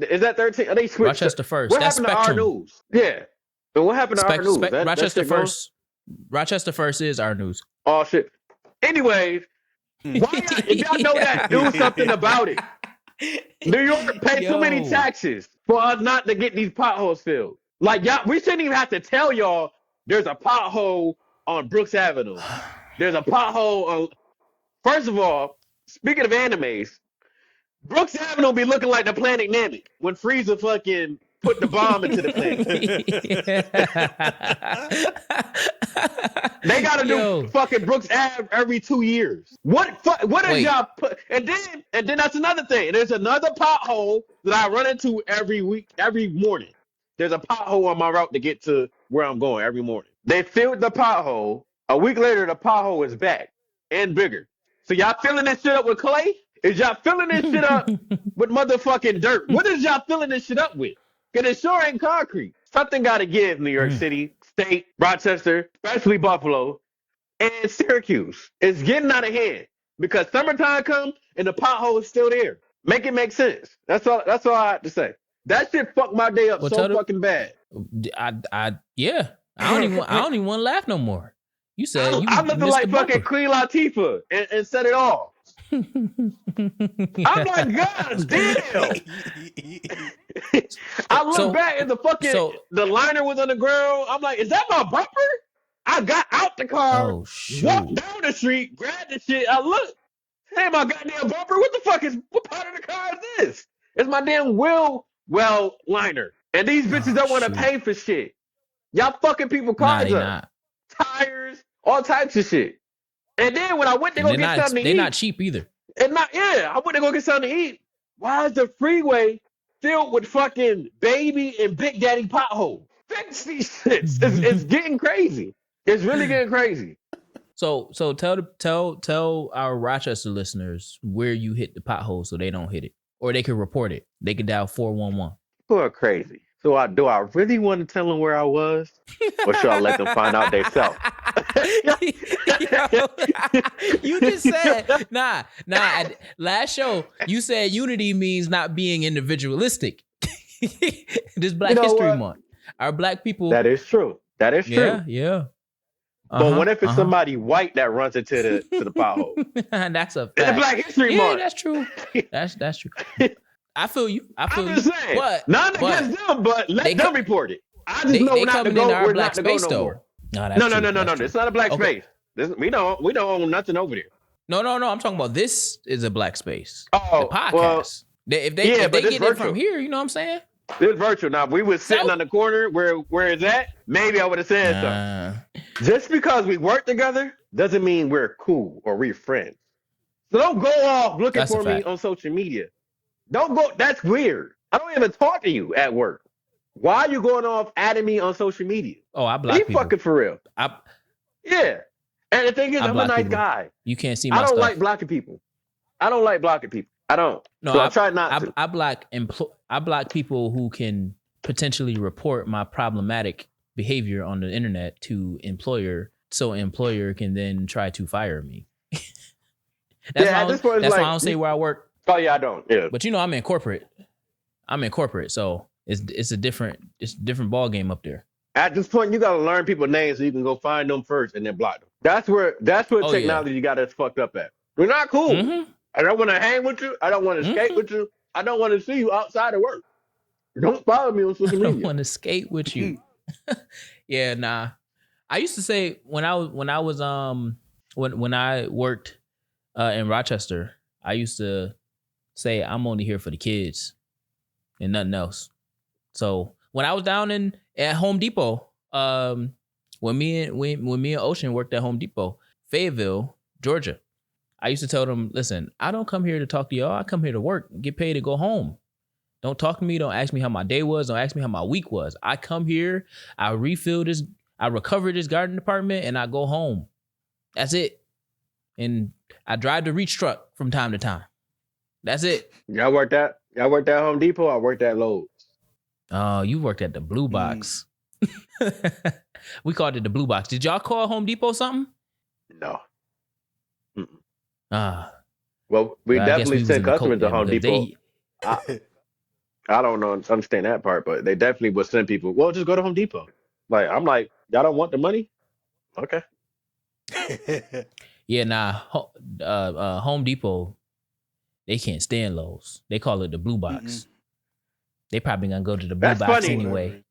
Is that 13? Are they switched? Rochester First. What That's happened Spectrum. to our news? Yeah. And what happened to our news? Rochester First. Rochester First is our news. Oh, shit. Anyways, if y'all know that, do something about it. New York pays too many taxes for us not to get these potholes filled. Like, y'all, we shouldn't even have to tell y'all there's a pothole on Brooks Avenue. There's a pothole on. First of all, speaking of animes, Brooks Avenue be looking like the planet Namek when Frieza fucking put the bomb into the planet. They gotta do fucking Brooks Ave every 2 years. What is y'all put? And then that's another thing. There's another pothole that I run into every morning. There's a pothole on my route to get to where I'm going every morning. They filled the pothole. A week later, the pothole is back and bigger. So y'all filling this shit up with clay? Is y'all filling this shit up with motherfucking dirt? What is y'all filling this shit up with? Because it sure ain't concrete. Something got to give, New York City, State, Rochester, especially Buffalo, and Syracuse. It's getting out of hand because summertime comes and the pothole is still there. Make it make sense. That's all I have to say. That shit fucked my day up fucking bad. Yeah. I don't even want to laugh no more. You said I'm looking like fucking Queen Latifah and set it off. I'm like, God damn. I look back and the liner was on the ground. I'm like, is that my bumper? I got out the car, walked down the street, grabbed the shit. I look, hey, my goddamn bumper. What part of the car is this? It's my damn wheel well liner. And these bitches don't want to pay for shit. Y'all fucking people cars up. Tires, all types of shit. And then when I went to go get something to eat. They're not cheap either. I went to go get something to eat. Why is the freeway filled with fucking baby and big daddy potholes? Fix these shits. It's getting crazy. It's really getting crazy. So tell our Rochester listeners where you hit the pothole so they don't hit it. Or they can report it. They can dial 411. People are crazy. So do I really want to tell them where I was? Or should I let them find out themselves? You just said, nah. Last show, you said unity means not being individualistic. This Black History Month. Our black people. That is true. Yeah. But what if it's somebody white that runs into the pothole? That's a fact. It's Black History Month. Yeah, that's true. That's true. I feel you. I'm just saying. None against them, but let them report it. I just know not to go. We're not to go no more. No. It's not a black space. We don't own nothing over there. No. I'm talking about this is a black space. Oh, the podcast. Well, if they get virtual. It from here, you know what I'm saying? It's virtual. Now, if we was sitting on the corner where it's at, maybe I would have said something. Just because we work together doesn't mean we're cool or we're friends. So don't go off looking for me on social media. Don't go. That's weird. I don't even talk to you at work. Why are you going off adding me on social media? Oh, I block people. Fucking for real. Yeah. And the thing is, I'm a nice guy. You can't see my stuff. I don't stuff. like blocking people. I don't. No, so I try not to. I block people who can potentially report my problematic behavior on the internet to employer, so employer can then try to fire me. That's why I don't say where I work. Oh yeah, I don't. Yeah, but I'm in corporate. So it's a different ball game up there. At this point, you gotta learn people's names so you can go find them first and then block them. That's where technology got us fucked up at. We're not cool. Mm-hmm. I don't want to hang with you. I don't want to skate with you. I don't want to see you outside of work. Don't follow me on social media. I don't want to skate with you. Yeah, nah. I used to say when I worked in Rochester, I used to say I'm only here for the kids and nothing else. So when I was down at Home Depot, when me and Ocean worked at Home Depot, Fayetteville, Georgia, I used to tell them, listen, I don't come here to talk to y'all. I come here to work, get paid to go home. Don't talk to me. Don't ask me how my day was. Don't ask me how my week was. I come here, I recover this garden department, and I go home. That's it. And I drive the reach truck from time to time. That's it. Y'all worked at Home Depot? I worked at Lowe's. Oh, you worked at the Blue Box. We called it the Blue Box. Did y'all call Home Depot something? No. Well, we definitely sent customers to Home Depot. I don't understand that part, but they definitely would send people, well, just go to Home Depot. I'm like, y'all don't want the money? Okay. Yeah, nah. Home Depot, they can't stand Lowe's. They call it the Blue Box. Mm-hmm. They probably gonna go to the Blue Box funny. Anyway.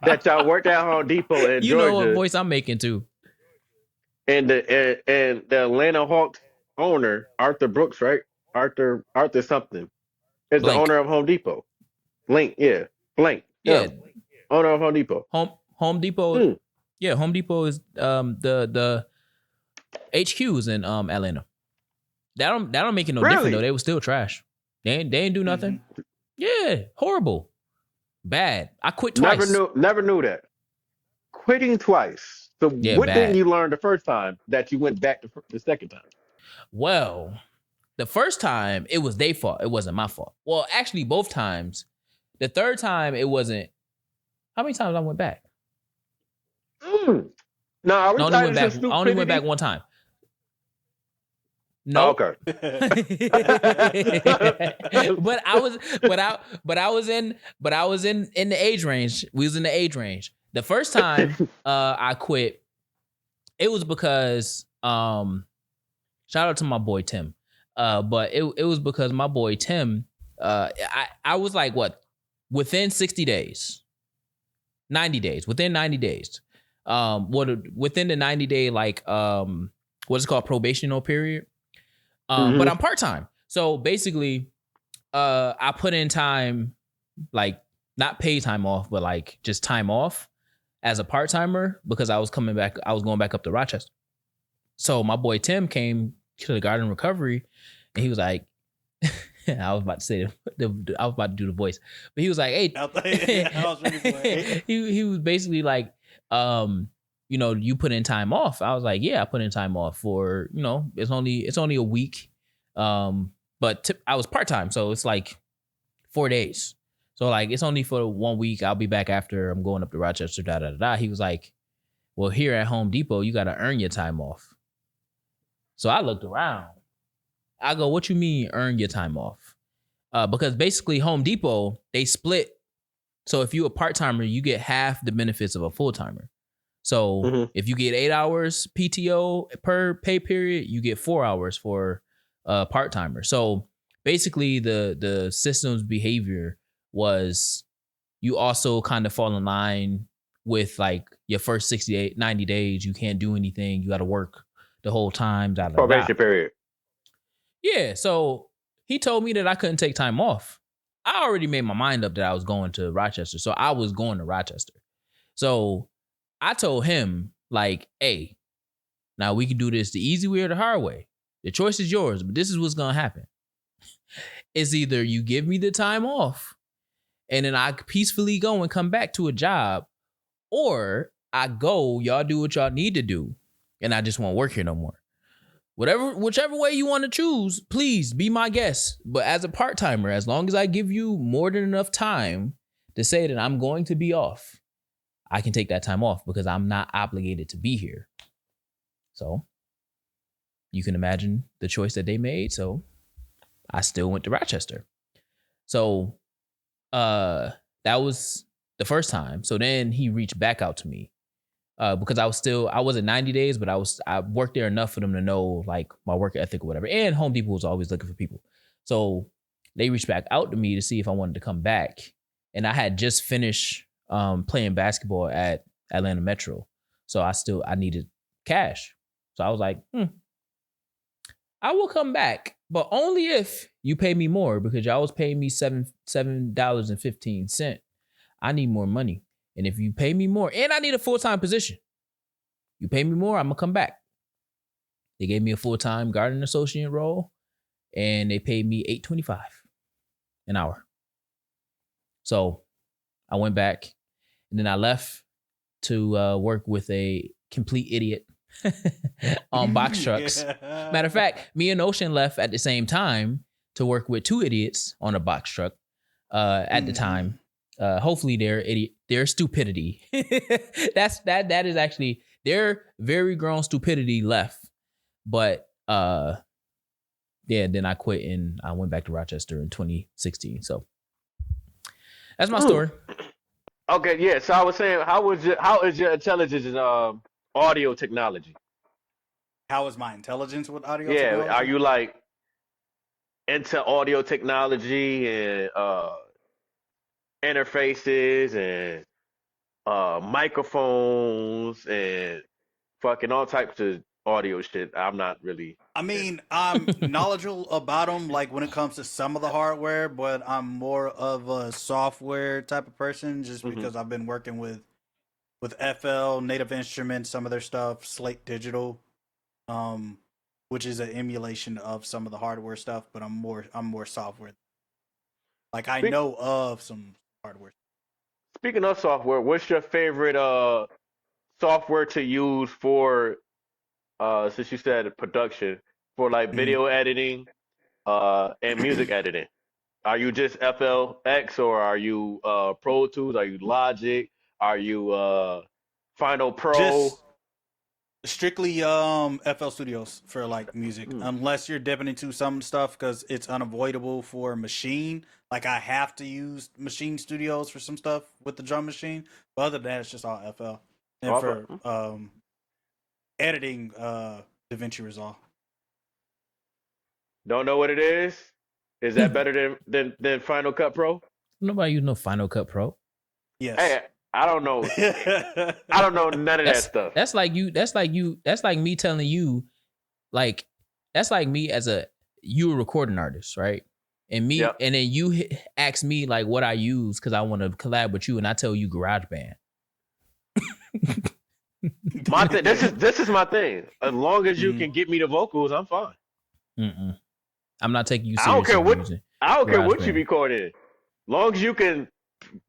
That y'all worked at Home Depot in Georgia. You know what voice I'm making too. And the Atlanta Hawks owner, Arthur Brooks, right? Arthur something is the Blank. owner of Home Depot. Blank, yeah, Blank, Yeah, him, owner of Home Depot. Home Depot. Hmm. Yeah, Home Depot is the HQs in Atlanta. That don't make it no different though. Really? They were still trash. They ain't do nothing. Mm-hmm. Yeah, horrible, bad. I quit Never twice. knew. Never knew that. Quitting twice. So Yeah, what didn't bad. you learn the first time that you went back the second time? Well, the first time it was their fault. It wasn't my fault. Well, actually, both times. The third time it wasn't. How many times I went back? Mm. Now, are we I only tied went into back. I only went back stupidity? one time. Oh, Nope. okay. but I was in the age range. We was in the age range. The first time I quit, it was because shout out to my boy Tim. But it was because my boy Tim, I was like what? Within 60 days. 90 days. Within 90 days. Within the 90-day what's it called, probational period. But I'm part-time. So basically, I put in time, like not paid time off, but like just time off as a part-timer because I was going back up to Rochester. So my boy Tim came to the Garden Recovery and he was like, I was about to say I was about to do the voice, but he was like, "Hey," I was ready for it. he was basically like, you put in time off. I was like, yeah, I put in time off for, it's only a week, but I was part time, so it's like 4 days. So like it's only for 1 week. I'll be back after I'm going up to Rochester. Da da da da. He was like, well, here at Home Depot, you got to earn your time off. So I looked around. I go, what you mean earn your time off? Because basically Home Depot, they split. So if you're a part-timer, you get half the benefits of a full-timer. So if you get 8 hours PTO per pay period, you get 4 hours for a part-timer. So basically the system's behavior was you also kind of fall in line with like your first 68, 90 days. You can't do anything. You got to work the whole time. Da, da, da. Probation period. Yeah, so he told me that I couldn't take time off. I already made my mind up that I was going to Rochester, so I was going to Rochester. So I told him, like, hey, now we can do this the easy way or the hard way. The choice is yours, but this is what's going to happen. It's either you give me the time off and then I peacefully go and come back to a job, or I go, y'all do what y'all need to do, and I just won't work here no more. Whichever way you want to choose, please be my guest. But as a part-timer, as long as I give you more than enough time to say that I'm going to be off, I can take that time off because I'm not obligated to be here. So you can imagine the choice that they made. So I still went to Rochester. So that was the first time. So then he reached back out to me. Because I wasn't 90 days, but I worked there enough for them to know like my work ethic or whatever. And Home Depot was always looking for people. So they reached back out to me to see if I wanted to come back. And I had just finished playing basketball at Atlanta Metro. So I needed cash. So I was like, I will come back, but only if you pay me more, because y'all was paying me $7.15. I need more money. And if you pay me more, and I need a full-time position, you pay me more, I'm going to come back. They gave me a full-time garden associate role, and they paid me $8.25 an hour. So I went back, and then I left to work with a complete idiot on box trucks. Yeah. Matter of fact, me and Ocean left at the same time to work with two idiots on a box truck at the time. Hopefully their stupidity. that is actually their very grown stupidity left. But then I quit and I went back to Rochester in 2016. So that's my story. Okay, yeah. So I was saying, how is your intelligence in audio technology? How is my intelligence with audio Yeah, technology? are you like into audio technology and interfaces and microphones and fucking all types of audio shit. I'm not really. I mean, I'm knowledgeable about them, like when it comes to some of the hardware, but I'm more of a software type of person, just because I've been working with FL, Native Instruments, some of their stuff, Slate Digital, which is an emulation of some of the hardware stuff. But I'm more software. Like I know of some hardware. Speaking of software, what's your favorite software to use for since you said production for like video editing and music editing? Are you just FLX or are you Pro Tools? Are you Logic? Are you Final Pro? Just strictly FL Studios for like music, unless you're dipping into some stuff because it's unavoidable for Machine. Like I have to use Machine Studios for some stuff with the drum machine. But other than that, it's just all FL. And for editing, DaVinci Resolve. Don't know what it is? Is that better than Final Cut Pro? Nobody use no Final Cut Pro. Yes. Hey, I don't know. I don't know none of that stuff. That's like me telling you, like, that's like me as you a recording artist, right? And me, and then you ask me like what I use because I want to collab with you, and I tell you GarageBand. This is my thing. As long as you can get me the vocals, I'm fine. I'm not taking you serious. I don't care what you recording. As long as you can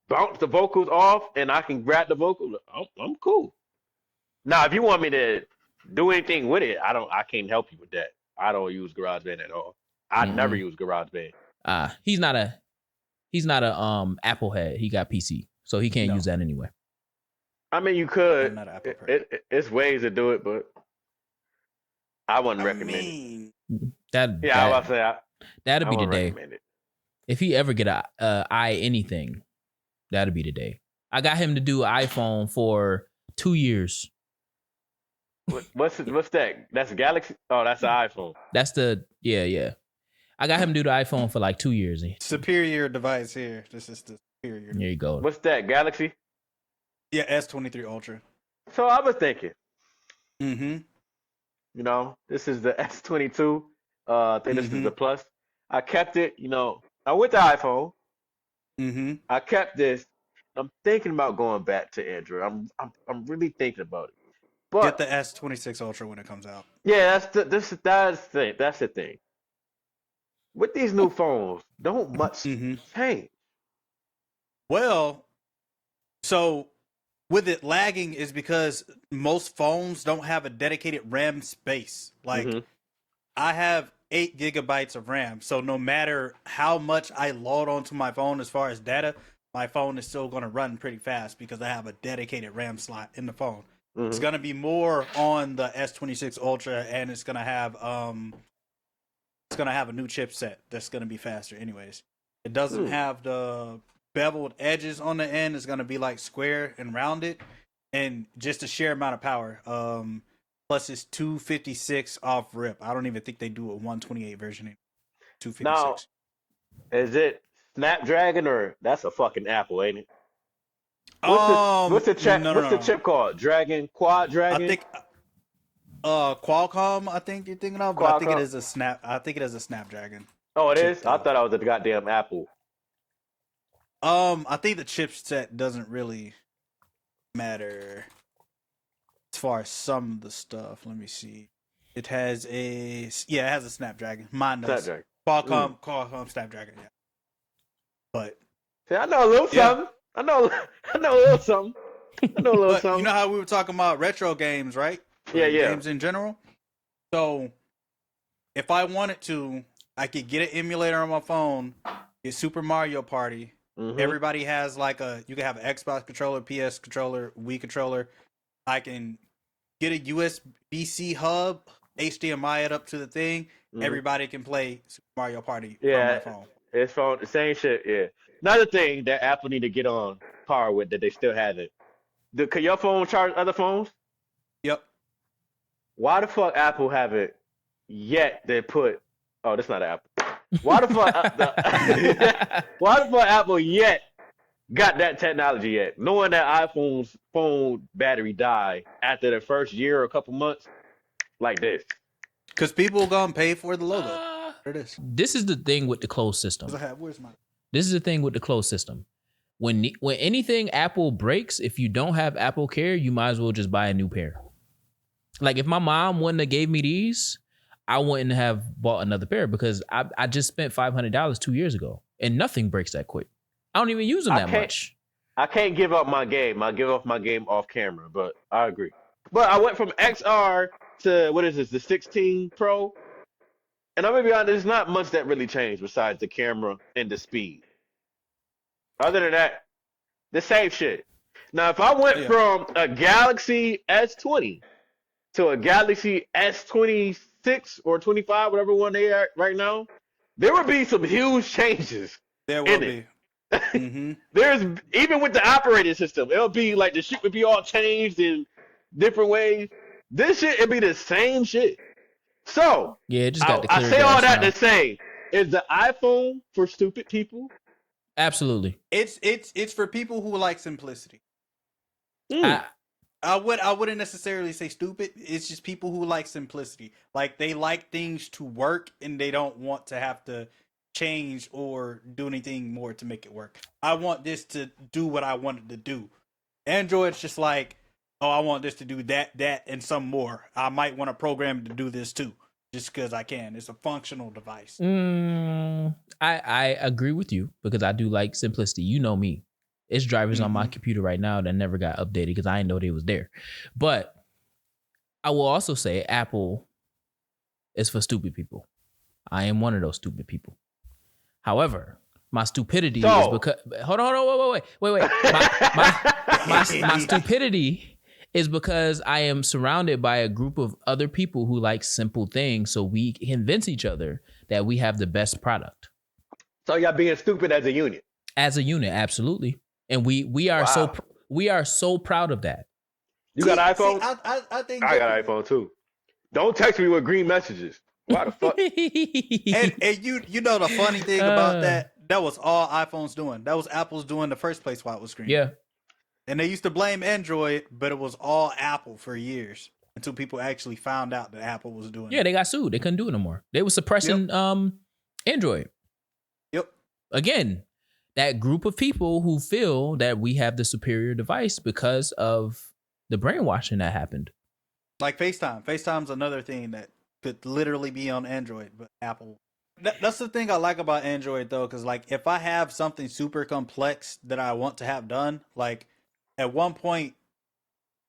bounce the vocals off and I can grab the vocals, I'm cool. Now, if you want me to do anything with it, I can't help you with that. I don't use GarageBand at all. I never use GarageBand. He's not a Apple head. He got PC, so he can't use that anyway. I mean, you could. It's ways to do it, but I wouldn't recommend it. That'd be the day. If he ever get anything, that'd be the day. I got him to do iPhone for 2 years. What's that? That's a Galaxy? Oh, that's an iPhone. That's yeah. I got him to do the iPhone for like 2 years. Superior device here. This is the superior. There you go. What's that? Galaxy? Yeah, S23 Ultra. So I was thinking. You know, this is the S22. I think this is the Plus. I kept it. You know, I went to iPhone. I kept this. I'm thinking about going back to Android. I'm really thinking about it. But get the S26 Ultra when it comes out. Yeah, that's the thing. With these new phones, don't much change. Well, so with it lagging is because most phones don't have a dedicated RAM space. Like I have 8 gigabytes of RAM, so no matter how much I load onto my phone as far as data, my phone is still going to run pretty fast because I have a dedicated RAM slot in the phone. It's going to be more on the S26 Ultra, and it's going to have a new chipset that's going to be faster anyways. It doesn't have the beveled edges on the end. It's going to be like square and rounded, and just a sheer amount of power. Plus it's 256 off rip. I don't even think they do a 128 version. 256. Now, is it Snapdragon or that's a fucking Apple, ain't it? What's the chip called? Quad Dragon? I think Qualcomm, I think you're thinking of, but I think it is a Snapdragon. Oh, it is? I thought I was a goddamn Apple. I think the chipset doesn't really matter as far as some of the stuff. Let me see. It has a Snapdragon. Mine does. Snapdragon. Qualcomm Snapdragon, yeah. But see, I know a little something. I know a little something. But you know how we were talking about retro games, right? Yeah. Games in general. So if I wanted to, I could get an emulator on my phone, get Super Mario Party. Everybody has you can have an Xbox controller, PS controller, Wii controller. I can get a USB-C hub, HDMI it up to the thing. Everybody can play Super Mario Party on my phone. It's phone, the same shit, yeah. Another thing that Apple need to get on par with that they still haven't. Can your phone charge other phones? Yep. Why the fuck Apple haven't yet they put... Oh, that's not Apple. Why the fuck Apple yet got that technology yet? Knowing that iPhone's phone battery died after the first year or a couple months. like this. Because people gonna pay for the logo. There it is. This is the thing with the closed system. This is the thing with the closed system. When anything Apple breaks, if you don't have Apple Care, you might as well just buy a new pair. Like if my mom wouldn't have gave me these, I wouldn't have bought another pair because I just spent $500 2 years ago and nothing breaks that quick. I don't even use them that much. I can't give up my game. I give up my game off camera, but I agree. But I went from XR to, what is this, the 16 Pro? And I'm going to be honest, there's not much that really changed besides the camera and the speed. Other than that, the same shit. Now, if I went from a Galaxy S20 to a Galaxy S26 or 25, whatever one they are right now, there would be some huge changes. There will be. Mm-hmm. There's, even with the operating system, it'll be like the shit would be all changed in different ways. This shit, it'd be the same shit. So, yeah, it just got I say all that to say, is the iPhone for stupid people? Absolutely. It's for people who like simplicity. I wouldn't necessarily say stupid. It's just people who like simplicity. Like they like things to work and they don't want to have to change or do anything more to make it work. I want this to do what I want it to do. Android's just like, oh, I want this to do that, and some more. I might want to program it to do this too, just because I can. It's a functional device. I agree with you because I do like simplicity. You know me. It's drivers on my computer right now that never got updated because I didn't know they was there. But I will also say Apple is for stupid people. I am one of those stupid people. However, my stupidity is because hold on, wait. My stupidity is because I am surrounded by a group of other people who like simple things, so we convince each other that we have the best product. So y'all being stupid as a unit. As a unit, absolutely, and we are so proud of that. You got an iPhone? I think I got an iPhone too. Don't text me with green messages. Why the fuck? and you know the funny thing about that was all iPhone's doing. That was Apple's doing in the first place while it was green. Yeah. And they used to blame Android, but it was all Apple for years until people actually found out that Apple was doing it. Yeah, they got sued. They couldn't do it no more. They were suppressing Android. Yep. Again, that group of people who feel that we have the superior device because of the brainwashing that happened. Like FaceTime. FaceTime's another thing that could literally be on Android, but Apple. That's the thing I like about Android, though, because like if I have something super complex that I want to have done, like at one point,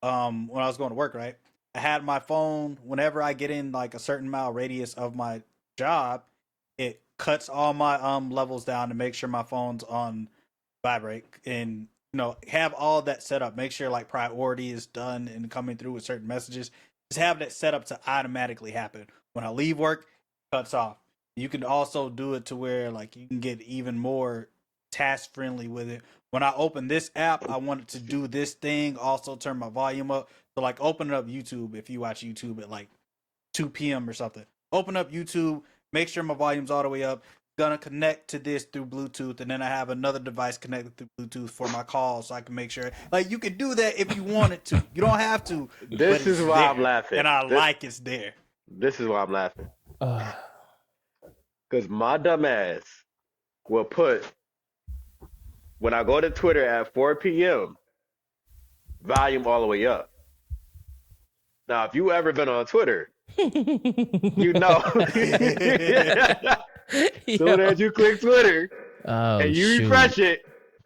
when I was going to work, right, I had my phone. Whenever I get in like a certain mile radius of my job, it cuts all my levels down to make sure my phone's on vibrate and have all that set up. Make sure like priority is done and coming through with certain messages. Just have that set up to automatically happen. When I leave work, it cuts off. You can also do it to where like you can get even more task friendly with it. When I open this app, I want it to do this thing. Also turn my volume up. So like open up YouTube if you watch YouTube at like 2 p.m. or something. Open up YouTube, make sure my volume's all the way up. Gonna connect to this through Bluetooth, and then I have another device connected through Bluetooth for my calls, so I can make sure. Like you can do that if you wanted to. You don't have to. This is why I'm laughing, and I like it's there. This is why I'm laughing. Because my dumb ass will put, when I go to Twitter at 4 p.m., volume all the way up. Now, if you ever been on Twitter, you know. Soon as you click Twitter and you refresh it,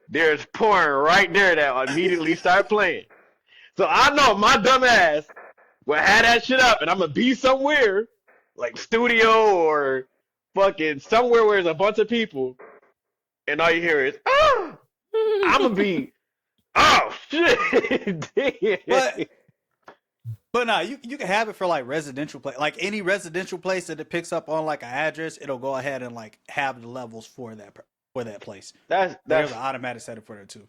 there's porn right there that immediately start playing. So I know my dumb ass will have that shit up, and I'm going to be somewhere, like studio or fucking somewhere where there's a bunch of people, and all you hear is, oh! I'm going to be, oh, shit. But no, you can have it for like residential place, like any residential place that it picks up on like an address. It'll go ahead and like have the levels for that place. There's an automatic setup for that too.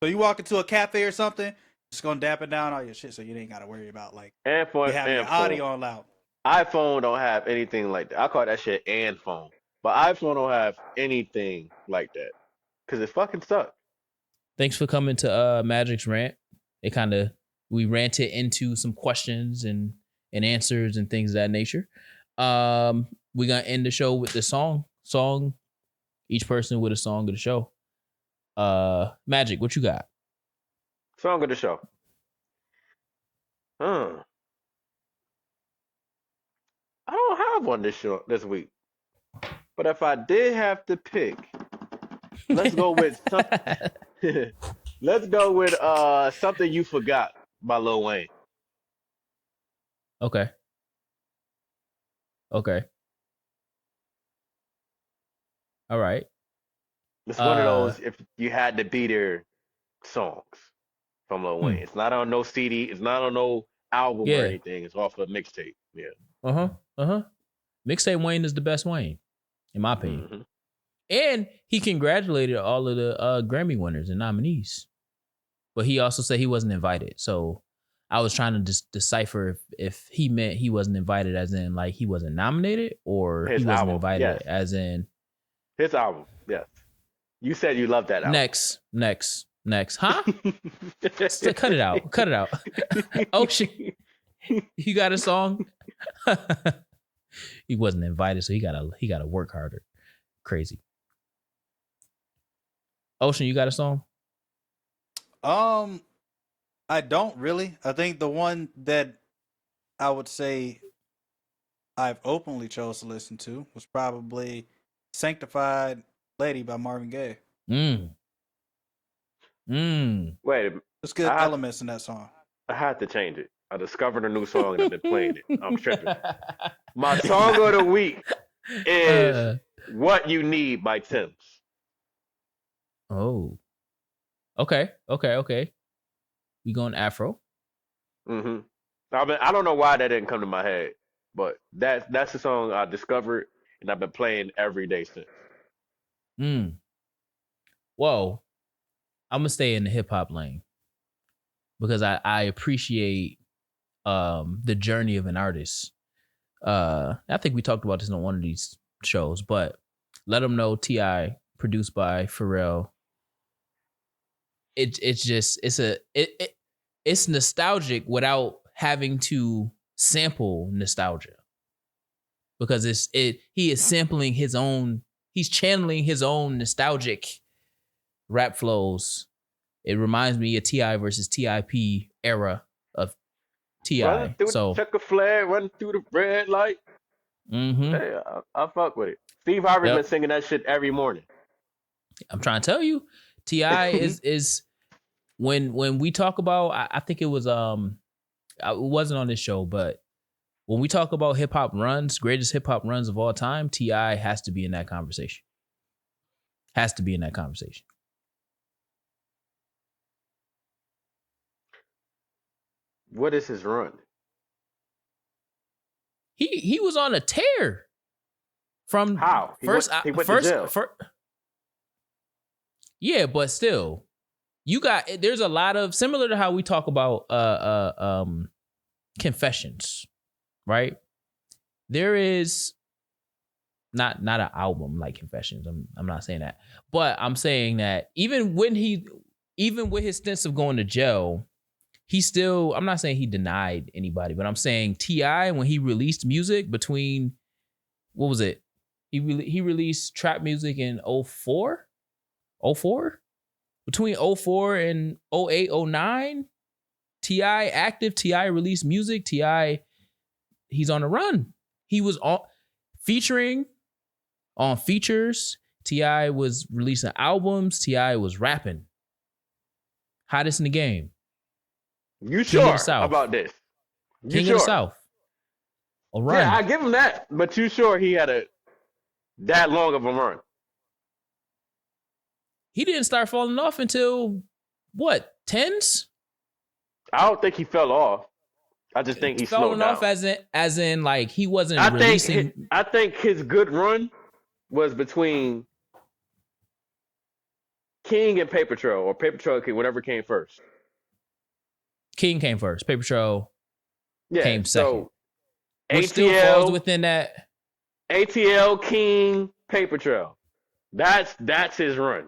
So you walk into a cafe or something, it's gonna dampen down all your shit, so you ain't got to worry about like having your audio on loud. iPhone don't have anything like that. I call that shit and phone, but iPhone don't have anything like that because it fucking sucks. Thanks for coming to Magic's rant. We ranted into some questions and and answers and things of that nature. We're gonna end the show with the song. Each person with a song of the show. Magic, what you got? Song of the show. I don't have one this week. But if I did have to pick, let's go with Something You Forgot by Lil Wayne. Okay. All right. It's one of those if you had to be there songs from Lil Wayne. It's not on no CD. It's not on no album or anything. It's off a mixtape. Yeah. Mixtape Wayne is the best Wayne, in my opinion. Mm-hmm. And he congratulated all of the Grammy winners and nominees. But he also said he wasn't invited. So I was trying to decipher if he meant he wasn't invited as in like he wasn't nominated or His he wasn't album, invited as in... His album, yes. You said you loved that album. Next. Huh? So cut it out. Ocean, you got a song? He wasn't invited, so he gotta work harder. Crazy. Ocean, you got a song? I don't really. I think the one that I would say I've openly chose to listen to was probably Sanctified Lady by Marvin Gaye. Wait, there's good elements in that song. I had to change it. I discovered a new song and I've been playing it. I'm tripping. My song of the week is What You Need by Tim's. Oh. Okay. We going Afro? Mm-hmm. I don't know why that didn't come to my head, but that's the song I discovered and I've been playing every day since. Whoa. I'm gonna stay in the hip hop lane because I appreciate the journey of an artist. I think we talked about this on one of these shows, but Let 'Em Know T.I. produced by Pharrell. It's nostalgic without having to sample nostalgia because he is sampling his own. He's channeling his own nostalgic rap flows. It reminds me of T.I. versus T.I.P. era of T.I. So check a flag, run through the red light. Mm-hmm. Hey, I fuck with it. Steve Harvey's been singing that shit every morning. I'm trying to tell you, T.I. is when we talk about. I think it was it wasn't on this show, but when we talk about hip hop runs, greatest hip hop runs of all time, T.I. has to be in that conversation. What is his run? He was on a tear from how he went to jail. Yeah, but still, there's a lot of similar to how we talk about Confessions, right? There is not an album like Confessions. I'm not saying that, but I'm saying that even with his stints of going to jail, he still, I'm not saying he denied anybody, but I'm saying T.I., when he released music between, what was it? He released trap music in 04? Between 04 and 08, 09, T.I. active, T.I. released music, T.I. he's on the run. He was featuring on features. T.I. was releasing albums. T.I. was rapping. Hottest in the game. You sure about this? King of the South. A run. Yeah, I give him that. But you sure he had that long of a run? He didn't start falling off until what? 10s? I don't think he fell off. I just think he slowed down. Off as in like he wasn't releasing. I think his good run was between King and Paper Trail, or Paper Trail, whatever came first. King came first. Paper Trail came second. So which ATL still falls within that. ATL, King, Paper Trail. That's his run.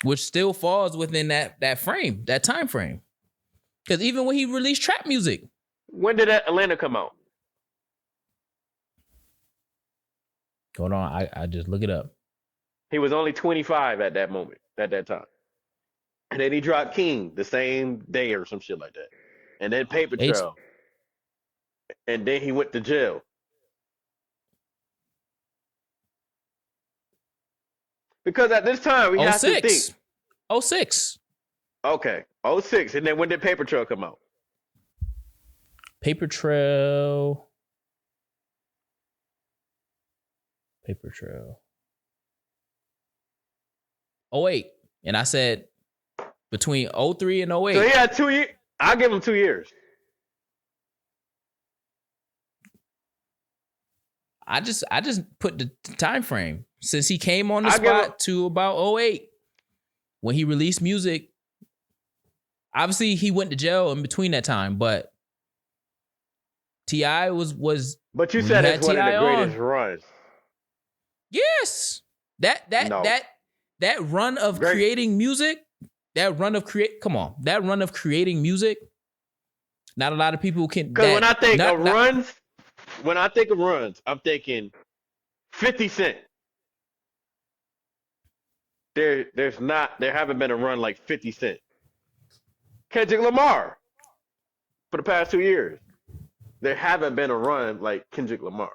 Which still falls within that frame, that time frame. Because even when he released trap music. When did Atlanta come out? Hold on, I just look it up. He was only 25 at that moment, at that time. And then he dropped King the same day or some shit like that. And then Paper Trail. And then he went to jail. Because at this time, we have to think. 06. Okay, 06. And then when did Paper Trail come out? Paper Trail. 08. And I said between 03 and 08. So he had 2 years. I'll give him 2 years. I just put the time frame since he came on the spot to about 08 when he released music. Obviously, he went to jail in between that time, but T.I. was. But you said it's one of the greatest runs. Yes, that run of creating music. That run of creating music. Not a lot of people can. Because when I think of runs, I'm thinking 50 Cent. There haven't been a run like 50 Cent. Kendrick Lamar. For the past 2 years, there haven't been a run like Kendrick Lamar.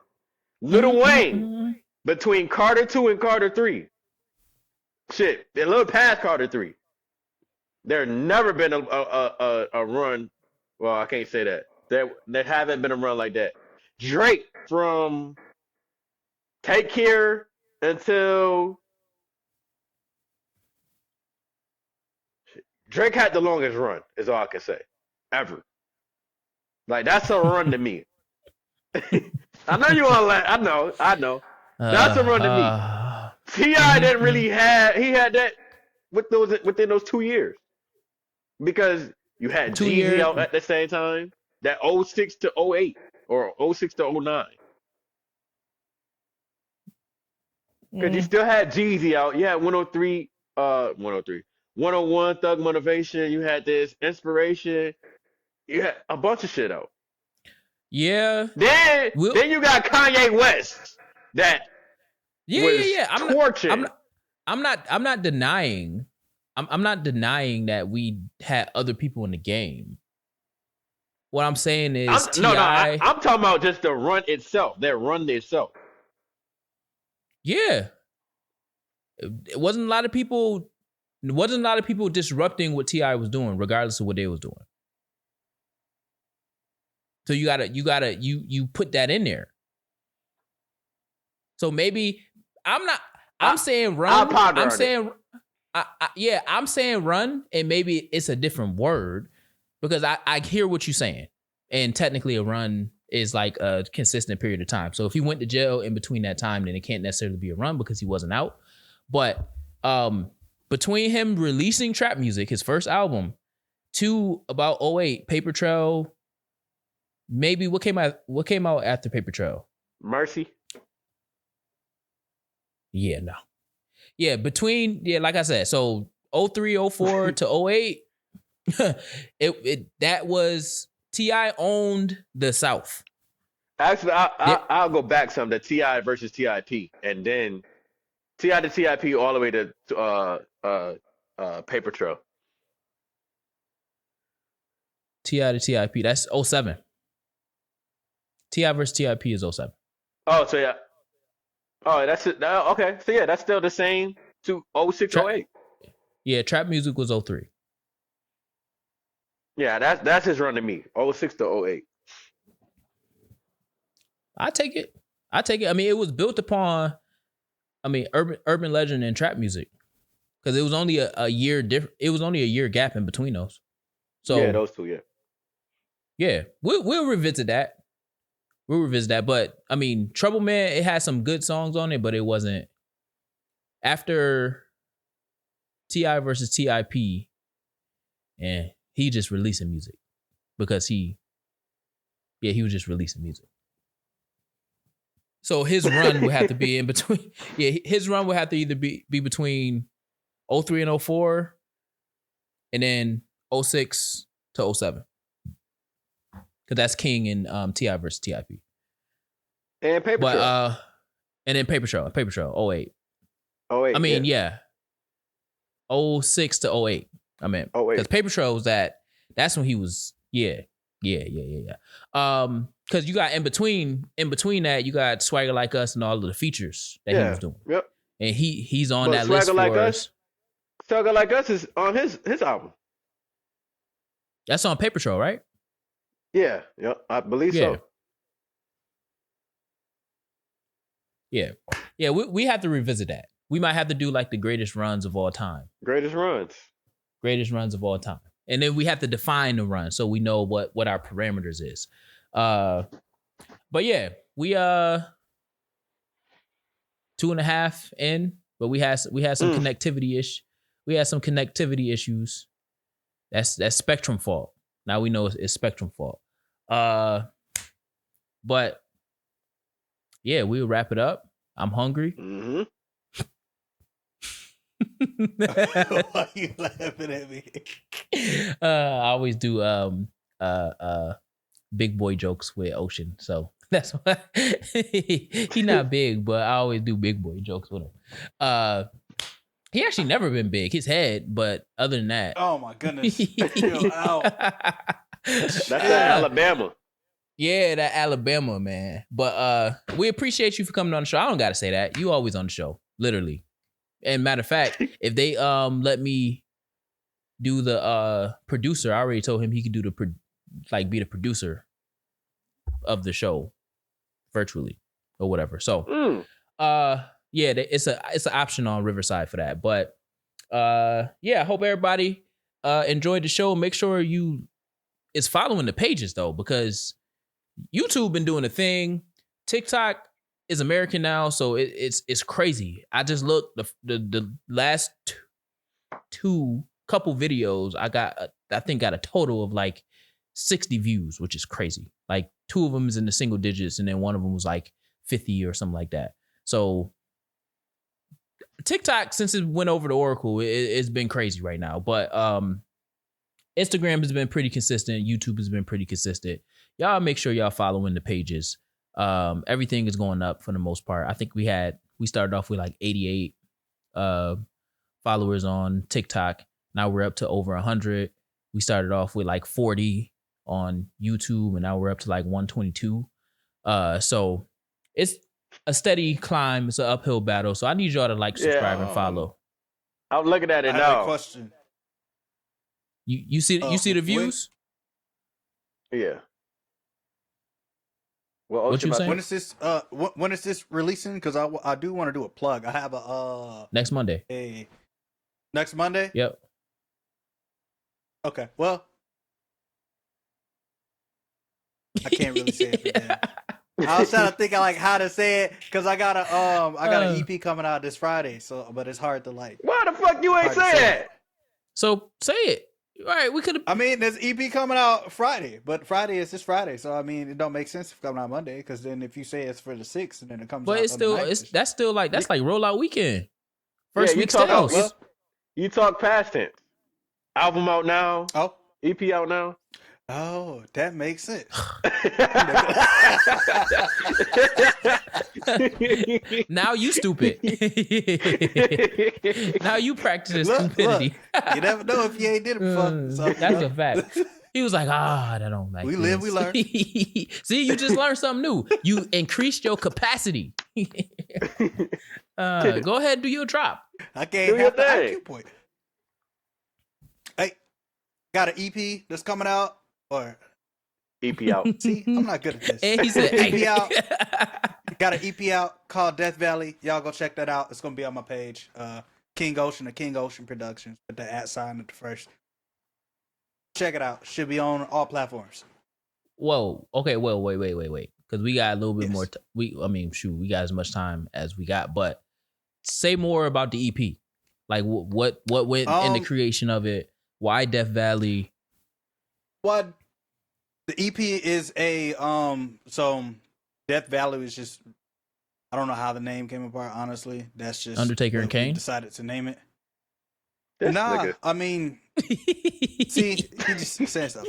Lil Wayne between Carter 2 and Carter 3. Shit, a little past Carter 3. There never been a run. Well, I can't say that. There haven't been a run like that. Drake from Take Care until Drake had the longest run, is all I can say. Ever. Like, that's a run to me. I know you want to laugh. I know. That's a run to me. T.I. didn't really have, he had that within those 2 years. Because you had Jeezy out at the same time. That 06 to 08 or 06 to 09. Because you still had Jeezy out. You had 101 Thug Motivation. You had this Inspiration. You had a bunch of shit out. Yeah. Then you got Kanye West. That tortured. I'm not denying. I'm not denying that we had other people in the game. What I'm saying is I'm talking about just the run itself. That run itself. Yeah. It wasn't a lot of people disrupting what T.I. was doing, regardless of what they was doing. So you put that in there. So maybe I'm saying run. I'm saying run, and maybe it's a different word because I hear what you're saying. And technically a run is like a consistent period of time. So if he went to jail in between that time, then it can't necessarily be a run because he wasn't out. But between him releasing trap music, his first album, to about 08, Paper Trail, maybe what came out after Paper Trail? Mercy. Yeah, no. Yeah, like I said, so 03, 04 to 08, that was T.I. owned the South. Actually, I'll go back some to T.I. versus T.I.P. and then T.I. to T.I.P. all the way to Paper Trail. T.I. to T.I.P. That's 07. T.I. versus T.I.P. is 07. Oh, so yeah. Oh, that's it. Okay. So yeah, that's still the same to 06, 08. Yeah, trap music was 03. Yeah, that's his run to me. 06 to 08. I take it. I mean, it was built upon urban legend and trap music. Because it was only a year different. It was only a year gap in between those. So yeah, those two, yeah. Yeah. We'll revisit that. But I mean, Trouble Man, it had some good songs on it, but it wasn't after T.I. versus T.I.P. and he just releasing music because he was just releasing music. So his run would have to be in between. Yeah, his run would have to either be between 03 and 04 and then 06 to 07. because that's King and Ti versus TIP. And Paper Trail. And then Paper Trail, 08. Oh wait, I mean, yeah. 06 to 08. I mean, because Paper Trail was that's when he was, yeah. Because you got in between that, you got Swagger Like Us and all of the features that he was doing. Yep. And he's on that list Swagger for Like us. Swagger Like Us is on his album. That's on Paper Trail, right? Yeah, I believe so. Yeah. We have to revisit that. We might have to do like the greatest runs of all time. Greatest runs of all time. And then we have to define the run so we know what our parameters is. But yeah, we 2.5 in, but we had some connectivity issues. That's Spectrum fault. Now we know it's Spectrum fault. But yeah, we'll wrap it up. I'm hungry. Mm-hmm. Why are you laughing at me? I always do big boy jokes with Ocean, so that's why he not big, but I always do big boy jokes with him. He actually never been big, his head, but other than that, oh my goodness, out. That's that Alabama. Yeah, that Alabama, man. But we appreciate you for coming on the show. I don't gotta say that. You always on the show, literally. And matter of fact, if they let me do the producer, I already told him he could do be the producer of the show virtually or whatever. So yeah, it's an option on Riverside for that. But yeah, I hope everybody enjoyed the show. Make sure is following the pages though, because YouTube been doing a thing. TikTok is American now, so it's crazy. I just looked the last two couple videos I got a total of like 60 views, which is crazy. Like 2 of them is in the single digits, and then one of them was like 50 or something like that. So TikTok, since it went over to Oracle, it's been crazy right now. But Instagram has been pretty consistent. YouTube has been pretty consistent. Y'all make sure y'all following the pages. Everything is going up for the most part. I think we started off with like 88 followers on TikTok. Now we're up to over 100. We started off with like 40 on YouTube, and now we're up to like 122. So it's a steady climb. It's an uphill battle. So I need y'all to like, subscribe, and follow. I'm looking at it I now. have a question. You see the views? Yeah. Well, what you saying? When is this releasing? Because I do want to do a plug. I have a next Monday. Next Monday? Yep. Okay. Well, I can't really say it for that. I was trying to think of like how to say it because I got an EP coming out this Friday. So, but it's hard to like. Why the fuck you ain't say it? So say it. All right, we could. I mean, there's EP coming out Friday, but Friday is this Friday, so I mean, it don't make sense if it's coming out Monday because then if you say it's for the 6th and then it comes out. But it's still that's like rollout weekend. First week sales. You talk past tense. Album out now. Oh, EP out now. Oh, that makes sense. Now you stupid. Now you practice stupidity. Look, you never know if you ain't did it before. So, that's a fact. He was like, that don't make sense. We live, we learn. See, you just learned something new. You increased your capacity. Go ahead and do your drop. I can't have the IQ point. Hey, got an EP that's coming out. Or EP out. See, I'm not good at this. And he said EP out. Got an EP out called Death Valley. Y'all go check that out. It's gonna be on my page. King Ocean, the King Ocean Productions. Put the @ sign at the first. Check it out. Should be on all platforms. Whoa. Okay. Well, wait. Because we got a little bit more. We got as much time as we got. But say more about the EP. Like what went in the creation of it? Why Death Valley? What? The EP is so Death Valley is just, I don't know how the name came apart, honestly. That's just Undertaker and Kane decided to name it. Nigga. I mean, see, he just saying stuff.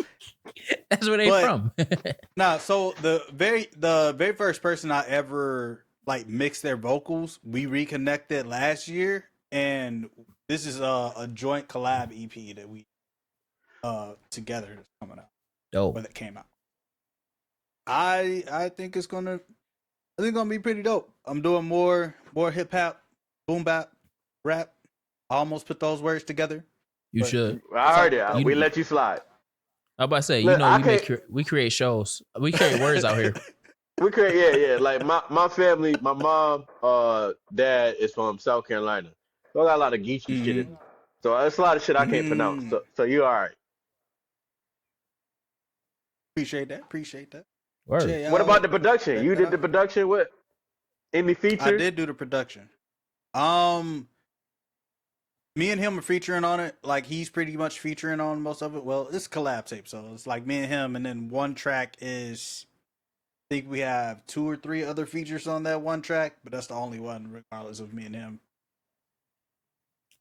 That's where they from. Nah, so the very first person I ever like mixed their vocals, we reconnected last year, and this is a joint collab EP that we together that's coming out. Dope. Or that came out. I think it's gonna be pretty dope. I'm doing more hip hop, boom bap, rap. I almost put those words together. You should. I heard it. We let you slide. I'm about to say, Look, we create shows. We create words out here. We create, yeah. Like my family, my mom, dad is from South Carolina. So I got a lot of geeky shit. So it's a lot of shit I can't pronounce. So you all right. Appreciate that. Word. What about the production? You did the production with any features? I did do the production. Me and him are featuring on it. Like, he's pretty much featuring on most of it. Well, it's a collab tape, so it's like me and him, and then one track is, I think we have 2 or 3 other features on that one track, but that's the only one, regardless of me and him.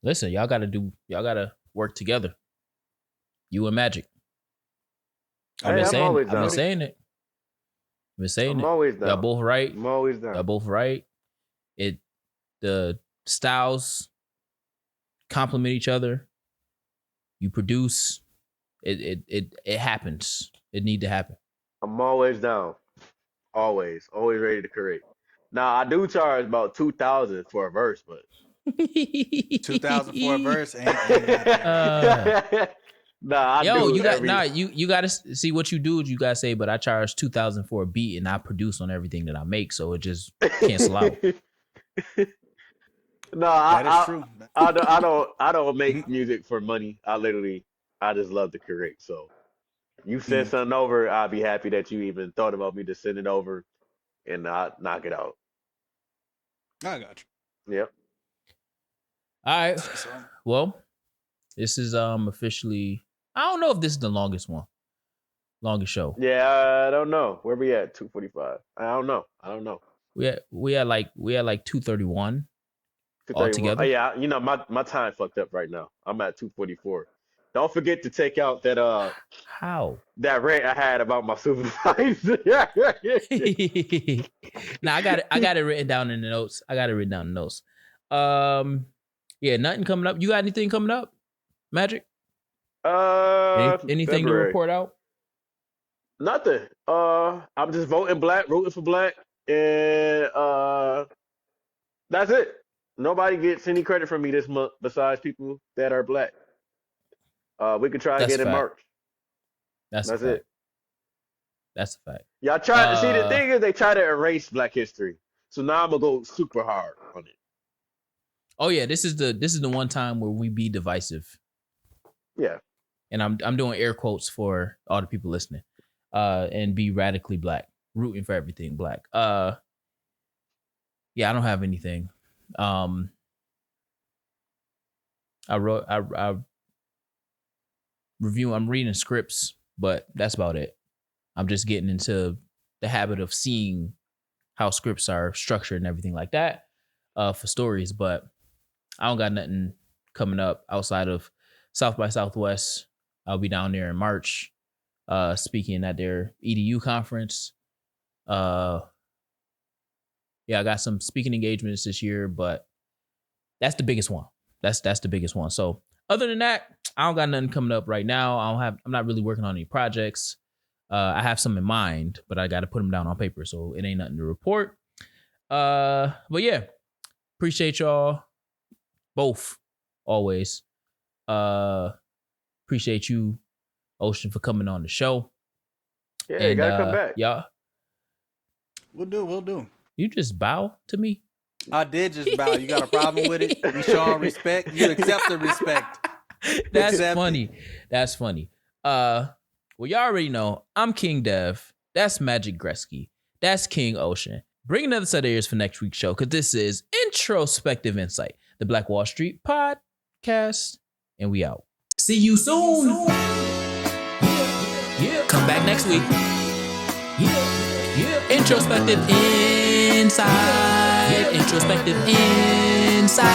Listen, y'all gotta work together. You and Magic. I've been saying it. I'm always down. Y'all both right. I'm always down. Y'all both right. The styles complement each other. You produce. It happens. It need to happen. I'm always down. Always ready to create. Now I do charge about $2,000 for a verse, but 2,000 for a verse ain't you gotta see what you do. You gotta say, but I charge $2,000 for a beat, and I produce on everything that I make, so it just cancel out. No, that is true. I don't make music for money. I just love to create. So you send something over, I'll be happy that you even thought about me to send it over and not knock it out. I got you. Yep. All right. Well, this is officially, I don't know if this is the longest show. Yeah, I don't know. Where we at? 2:45. I don't know. We had like 2:31 altogether. Oh, yeah, my time fucked up right now. I'm at 2:44. Don't forget to take out that that rant I had about my supervisor. Nah, I got it written down in the notes. Yeah, nothing coming up. You got anything coming up, Magic? Anything February. to report out? Nothing. I'm just voting black, rooting for black, and that's it. Nobody gets any credit from me this month besides people that are black. We could try again in March. That's it. That's a fact. Y'all try to see, the thing is they try to erase Black history. So now I'm gonna go super hard on it. Oh yeah, this is the one time where we be divisive. Yeah. And I'm doing air quotes for all the people listening. And be radically black, rooting for everything black. Yeah, I don't have anything. I'm reading scripts, but that's about it. I'm just getting into the habit of seeing how scripts are structured and everything like that for stories, but I don't got nothing coming up outside of South by Southwest. I'll be down there in March speaking at their EDU conference. Yeah, I got some speaking engagements this year, but that's the biggest one. That's the biggest one. So other than that, I don't got nothing coming up right now. I'm not really working on any projects. I have some in mind, but I got to put them down on paper, so it ain't nothing to report. But yeah, appreciate y'all both always. Appreciate you, Ocean, for coming on the show. Yeah, and, you gotta come back. Y'all. We'll do. You just bow to me? I did just bow. You got a problem with it? You show respect. You accept the respect. That's funny. That's funny. Well, y'all already know I'm King Dev. That's Magic Gretzky. That's King Ocean. Bring another set of ears for next week's show, because this is Introspective Insight, the Black Wall Street podcast, and we out. See you soon. Yeah. Come back next week. Yeah. Introspective Insight. Introspective Insight.